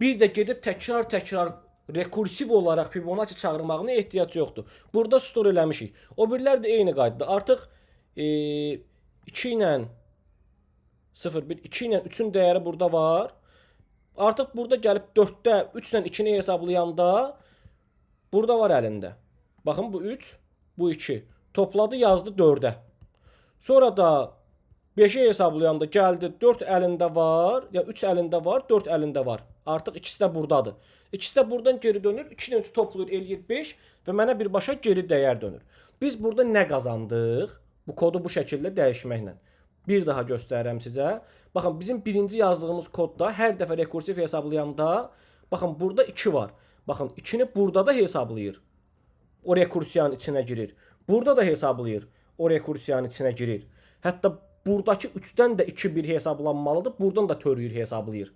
bir də gedib təkrar rekursiv olaraq Fibonacci çağırmağına ehtiyac yoxdur. Burada store eləmişik. O birlər də eyni qaydada. Artıq 2 ilə 0, 1, 2 ilə 3'ün dəyəri burada var. Artıq burada gəlib 4'də 3 ilə 2'ni hesablayanda burada var əlində. Baxın bu 3, bu 2. Topladı yazdı 4'ə. Sonra da 5'i hesablayanda gəldi 4 əlində var. Ya 3 əlində var, 4 əlində var. Artıq ikisi də buradadır. İkisi də buradan geri dönür. 2 ilə 3 toplayır, eləyir 5 və mənə birbaşa geri dəyər dönür. Biz burada nə qazandıq? Bu kodu bu şəkildə dəyişməklə. Bir daha göstərirəm sizə. Baxın bizim birinci yazdığımız kodda hər dəfə rekursiv hesablayanda baxın burada 2 var. Baxın 2'ni burada da hesablayır. O rekursiyanın içinə girir. Burada da hesablayır. O rekursiyanın içinə girir. Hətta buradakı 3'dən də 2 1 hesablanmalıdır. Buradan da törüyür hesablayır.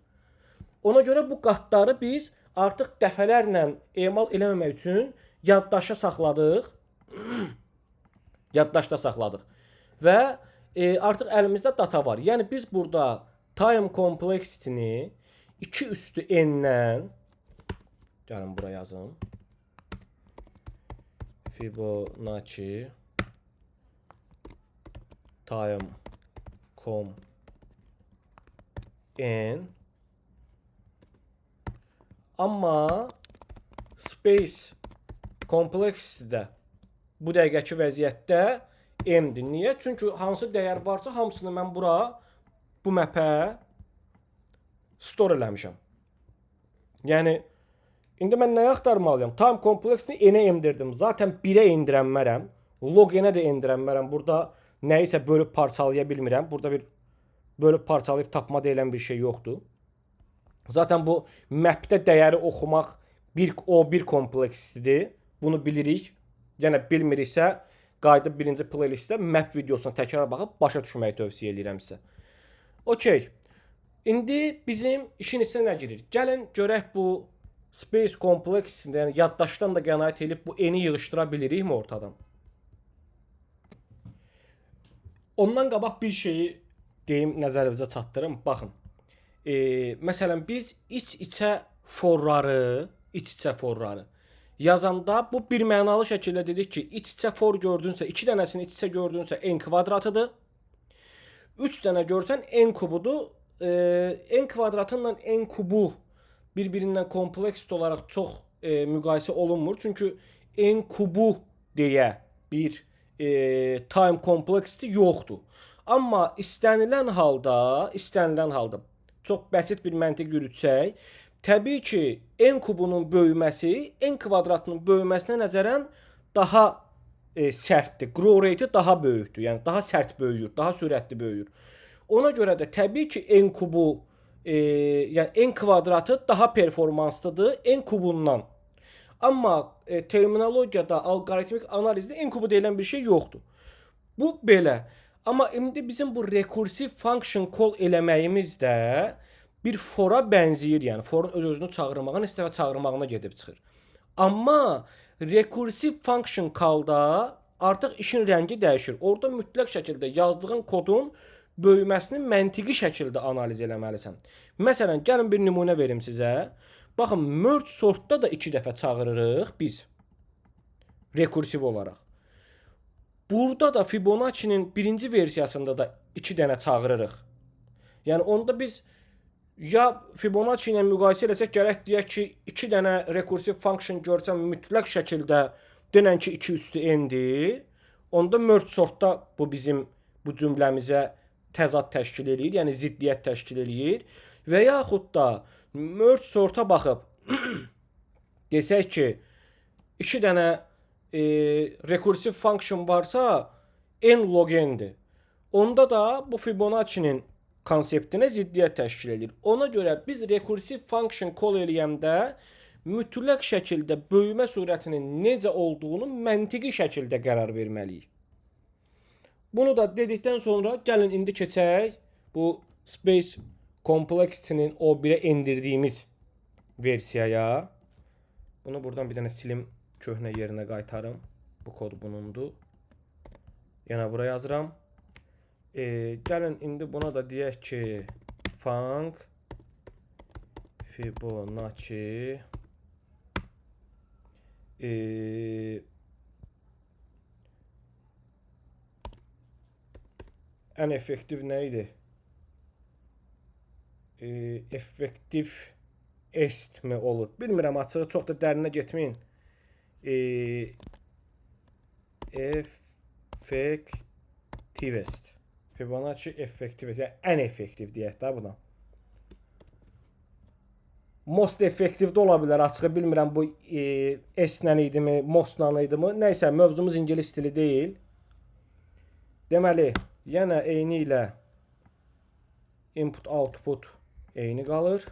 Ona görə bu qatları biz artıq dəfələrlə emal eləməmək üçün yaddaşa saxladıq. Yaddaşda saxladıq. Və artıq əlimizdə data var. Yəni biz burada time complexity-ni 2 üstü n-dən gəlin bura yazın. Fibonacci time com n amma space complexity-də bu dəqiqəki vəziyyətdə m'dir. Niyə? Çünki hansı dəyər varsa hamısını mən bura bu map'ə store eləmişəm. Yəni indi mən nəyə axtarmalıyam? Time complexity n-ə endirdim. Zaten 1'ə endirənmərəm. Log n-ə də endirənmərəm. Burada nəyisə bölüb parçalaya bilmirəm. Burada bir bölüb parçalayıb tapma deyilən bir şey yoxdur. Zaten bu map'də dəyəri oxumaq bir kompleksidir. Bunu bilirik. Yəni bilmiriksə qayıdıb birinci playlistdə map videosuna təkrar baxıb başa düşməyi tövsiyə edirəm sizə. Okey. İndi bizim işin içinə nə girir? Gəlin görək bu space kompleksində, yəni yaddaşdan da qənaət edib bu n-i yığışdıra bilirikmi ortadan? Ondan qabaq bir şeyi deyim, nəzərinizə çatdırım. Baxın. Məsələn biz iç-içə forları, yazanda bu bir mənalı şəkildə dedik ki, iç-içə for gördünsə, 2 dənəsini iç-içə gördünsə n kvadratıdır. 3 dənə görsən n kubudur. N kvadratınla n kubu bir-birindən kompleks olaraq çox müqayisə olunmur. Çünki n kubu deyə bir time kompleksdir yoxdur. Amma istənilən halda çox bəsit bir məntiq yürütsək, təbii ki, n kubunun böyüməsi n kvadratının böyüməsinə nəzərən daha sərtdir. Grow rate daha böyükdür. Yəni daha sərt böyüyür, daha sürətli böyüyür. Ona görə də təbii ki, n kubu yəni n kvadratı daha performanslıdır n kubundan. Amma terminologiyada, alqoritmik analizdə n kubu deyilən bir şey yoxdur. Bu belə. Amma indi bizim bu rekursiv function call eləməyimiz də bir fora bənzəyir. Yəni forun öz-özünü çağırmağına, istəfə çağırmağına gedib çıxır. Amma rekursiv function call-da artıq işin rəngi dəyişir. Orada mütləq şəkildə yazdığın kodun böyüməsini məntiqi şəkildə analiz eləməlisən. Məsələn, gəlin bir nümunə verim sizə. Baxın, merge sortda da 2 dəfə çağırırıq biz rekursiv olaraq. Burada da Fibonacci'nin birinci versiyasında da 2 dənə çağırırıq. Yəni onda biz ya Fibonacci ilə müqayisə eləsək gərək deyək ki, 2 dənə rekursiv function görsəm mütləq şəkildə denən ki 2 üstü n-dir. Onda merge sortda bu bizim bu cümləmizə təzad təşkil eləyir, yəni ziddiyyət təşkil eləyir. Və yaxud da merge sorta baxıb desək ki, 2 dənə rekursiv function varsa n log n-dir. Onda da bu Fibonacci'nin konseptinə ziddiyyət təşkil edir. Ona görə biz rekursiv function call eləyəndə mütləq şəkildə böyümə sürətinin necə olduğunu məntiqi şəkildə qərar verməliyik. Bunu da dedikdən sonra gəlin indi keçək bu Space Complexity-nin o birə endirdiyimiz versiyaya. Bunu buradan bir dənə silim, köhnə yerinə qaytarım. Bu kod bunundur. Yəni bura yazıram. Gəlin indi buna da deyək ki, func Fibonacci ən effektiv nə idi? Effektiv est mi olur? Bilmirəm, açığı çox da dərinə getməyin. Effektivest. Fibonacci effektivest. Yəni ən effektiv deyək də buna. Most effektiv də ola bilər. Açığı bilmirəm bu est-lə idimi, most-la idimi. Nəysə, mövzumuz ingilis dili deyil. Deməli, yenə eyni ilə input output eyni qalır.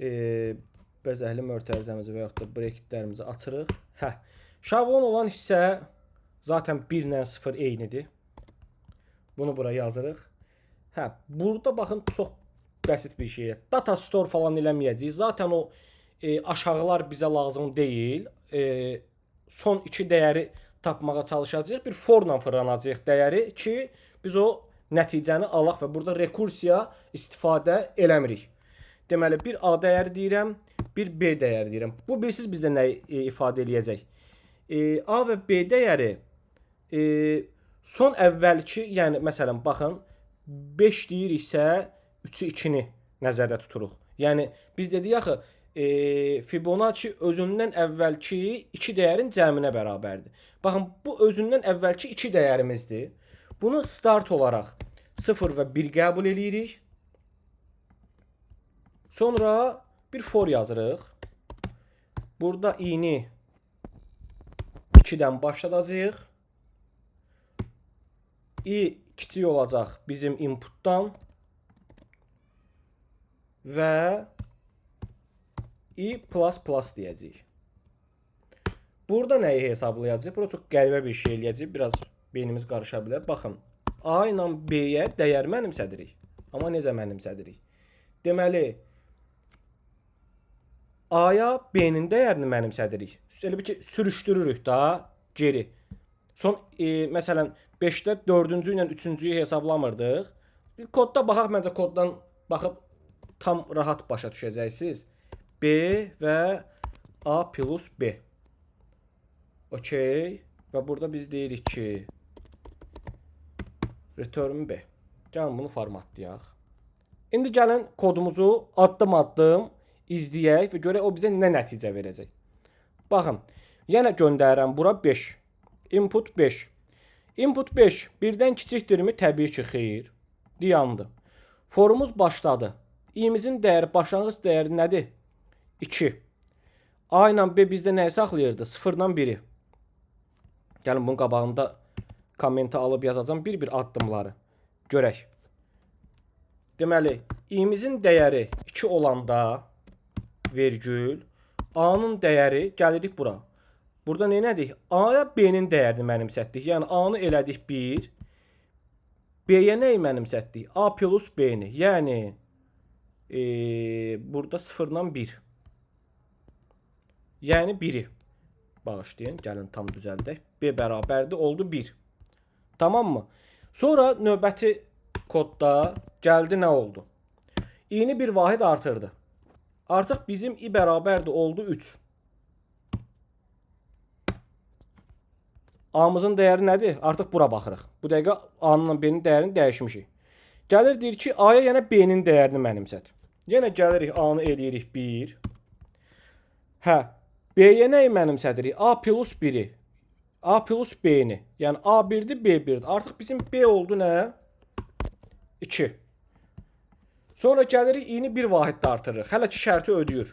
Bəzəkli mötərizəmizi və yaxud da bracketlərimizi açırıq. Şablon olan hissə zaten 1 ilə 0 eynidir. Bunu bura yazırıq. Burada baxın çox bəsit bir şey. Data store falan eləməyəcəyik. Zaten o aşağılar bizə lazım deyil. Son 2 dəyəri tapmağa çalışacağıq. Bir forla fırlanacaq dəyəri ki, biz o nəticəni alaq və burada rekursiya istifadə eləmirik. Deməli, bir A dəyəri deyirəm, bir B dəyəri deyirəm. Bu bilsiz bizdə nə ifadə eləyəcək? A və B dəyəri son əvvəlki, yəni məsələn baxın 5 deyiriksə 3-ü 2-ni nəzərdə tuturuq. Yəni biz dedik axı Fibonacci özündən əvvəlki 2 dəyərin cəminə bərabərdir. Baxın, bu özündən əvvəlki 2 dəyərimizdir. Bunu start olaraq 0 və 1 qəbul eləyirik. Sonra bir for yazırıq. Burada i-ni 2-dən başladacağıq. I kiçik olacaq bizim inputdan və i plus plus deyəcəyik. Burada nəyi hesablayacağıq? Burada çox qəribə bir şey eləyəcək. Biraz beynimiz qarışa bilər. Baxın, A ilə B-yə dəyər mənimsədirik. Amma necə mənimsədirik? Deməli, A-ya B-nin dəyərini mənimsədirik. Elə bir ki, sürüşdürürük da geri. Son, məsələn, 5-də 4-cü ilə 3-cüyü hesablamırdıq. Kodda baxaq, məncə koddan baxıb tam rahat başa düşəcəksiniz. B və A plus B. Okey. Və burada biz deyirik ki return B. Gəlin bunu formatlayaq. İndi gəlin kodumuzu addım-addım izləyək və görək o bizə nə nəticə verəcək. Baxın, yenə göndərirəm bura 5. Input 5. Input 5 birdən kiçikdirmi? Təbii ki, xeyr. Dayandı. Forumuz başladı. İ'mizin dəyəri, başlanğıc dəyəri nədir? 2. A ilə B bizdə nəyi saxlayırdı? 0-dan 1-i. Gəlin bunun qabağında kommenti alıb yazacağım bir-bir addımları. Görək. Deməli, i'mizin dəyəri 2 olanda vergül, A-nın dəyəri gəlirik bura. Burada nədir? A-ya B-nin dəyərini mənimsətdik. Yəni A-nı elədik 1. B-yə nəyi mənimsətdik? A plus B-ni. Yəni burada 0-dan 1. Yəni 1-i. Bağışlayın, gəlin tam düzəldək. B bərabərdir, oldu 1. Tamam mı? Sonra növbəti kodda gəldi nə oldu? i'ni bir vahid artırdı. Artıq bizim i bərabərdir, oldu 3. A-mızın dəyəri nədir? Artıq bura baxırıq. Bu dəqiqə A-nın B-nin dəyərini dəyişmişik. Gəlir deyir ki, A-ya yenə B-nin dəyərini mənimsət. Yenə gəlirik A-nı eləyirik 1. Hə, B-yə nəyi mənimsədirik? A plus 1-i. A plus B-ni. Yəni A1-dir, B1-dir. Artıq bizim B oldu nə? 2. Sonra gəlirik i'ni bir vahiddə artırırıq. Hələ ki şərti ödəyir.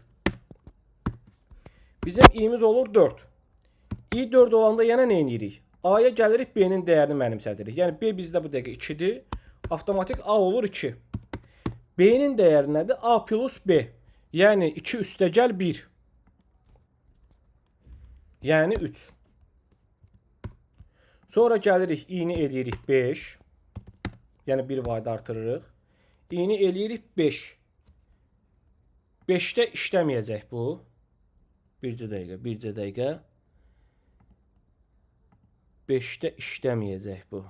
Bizim i'miz olur 4. i 4 olanda yenə nə edirik? A-ya gəlirik B-nin dəyərini mənimsədirik. Yəni B bizdə bu dəqiqə 2-dir. Avtomatik A olur 2. B-nin dəyəri nədir? A plus B. Yəni 2 üstəgəl 1. Yəni 3. Sonra gəlirik i'ni eləyirik 5. Yəni bir vahid artırırıq. i'ni eləyirik 5. 5-də işləməyəcək bu. Bircə dəqiqə. 5-də işləməyəcək bu.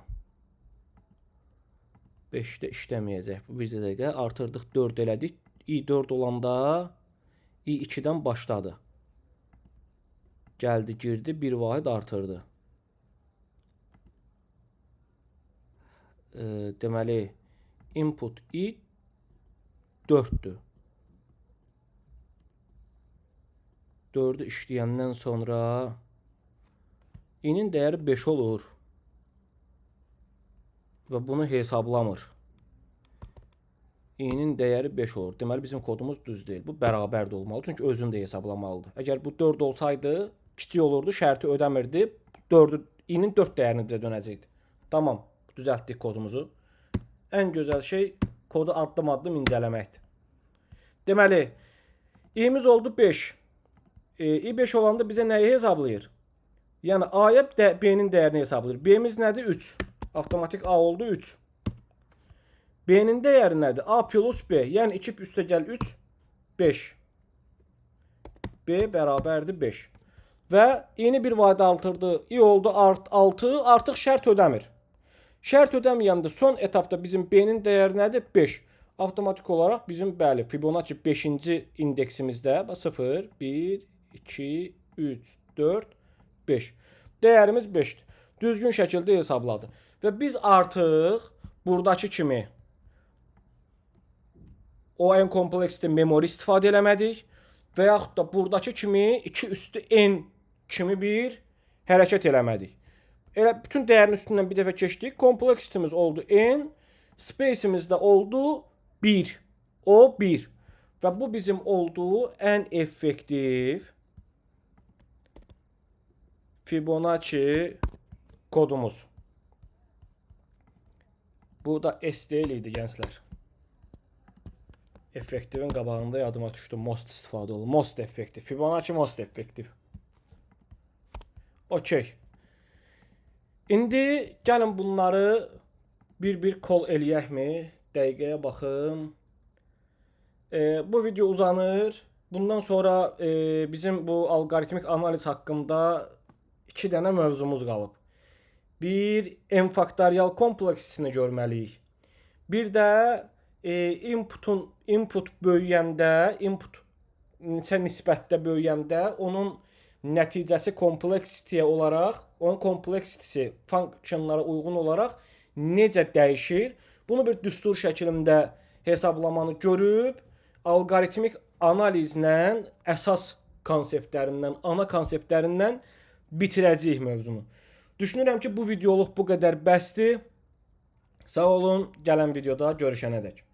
5-də işləməyəcək bu. Bircə dəqiqə. Artırdıq 4 elədik. i 4 olanda i 2-dən başladı. Gəldi, girdi, bir vahid artırdı. Deməli, input i 4'dür. 4'ü işləyəndən sonra i'nin dəyəri 5 olur. Və bunu hesablamır. i'nin dəyəri 5 olur. Deməli, bizim kodumuz düz deyil. Bu bərabər də olmalı. Çünki özünü də hesablamalıdır. Əgər bu 4 olsaydı, kiçik olurdu, şərti ödəmirdi. i'nin 4 dəyərini bizə dönəcəkdi. Tamam, düzəltdik kodumuzu. Ən gözəl şey kodu addım-addım incələməkdir. Deməli, i'miz oldu 5. i 5 olanda bizə nəyi hesablayır? Yəni A-ya B-nin dəyərini hesablayır. B-miz nədir? 3. Avtomatik A oldu 3. B-nin dəyəri nədir? A plus B. Yəni 2 üstəgəl 3, 5. B bərabərdir 5. Və i'ni bir vahid artırdı. i oldu 6. Artıq şərt ödəmir. Şərt ödəməyəndə son etapda bizim B-nin dəyəri nədir? 5. Avtomatik olaraq bizim bəli Fibonacci 5-ci indeksimizdə 0, 1, 2, 3, 4, 5. Dəyərimiz 5'dir. Düzgün şəkildə hesabladı. Və biz artıq buradakı kimi o en kompleksdə memori istifadə eləmədik və yaxud da buradakı kimi 2 üstü n kimi bir hərəkət eləmədik. Elə bütün dəyərin üstündən bir dəfə keçdik. Kompleksimiz oldu n, space'imiz də oldu 1. O 1. Və bu bizim olduğu ən effektiv Fibonacci kodumuz. Bu da STL idi gənclər. Effektivin qabağında yadıma düşdü. Most istifadə olunur. Most effektiv. Fibonacci most effektiv. Okey. İndi gəlin bunları bir-bir kol eləyəkmi? Dəqiqəyə baxım. Bu video uzanır. Bundan sonra bizim bu alqoritmik analiz haqqında 2 dənə mövzumuz qalıb. Bir, n faktorial kompleksini görməliyik. Bir də input böyüyəndə, input neçə nisbətdə böyüyəndə onun nəticəsi kompleksitiyə olaraq, onun kompleksitisi funksiyonlara uyğun olaraq necə dəyişir? Bunu bir düstur şəklində hesablamanı görüb, alqoritmik analizlə əsas konseptlərindən, ana konseptlərindən bitirəcəyik mövzunu. Düşünürəm ki, bu videoluq bu qədər bəsdir. Sağ olun, gələn videoda görüşənədək.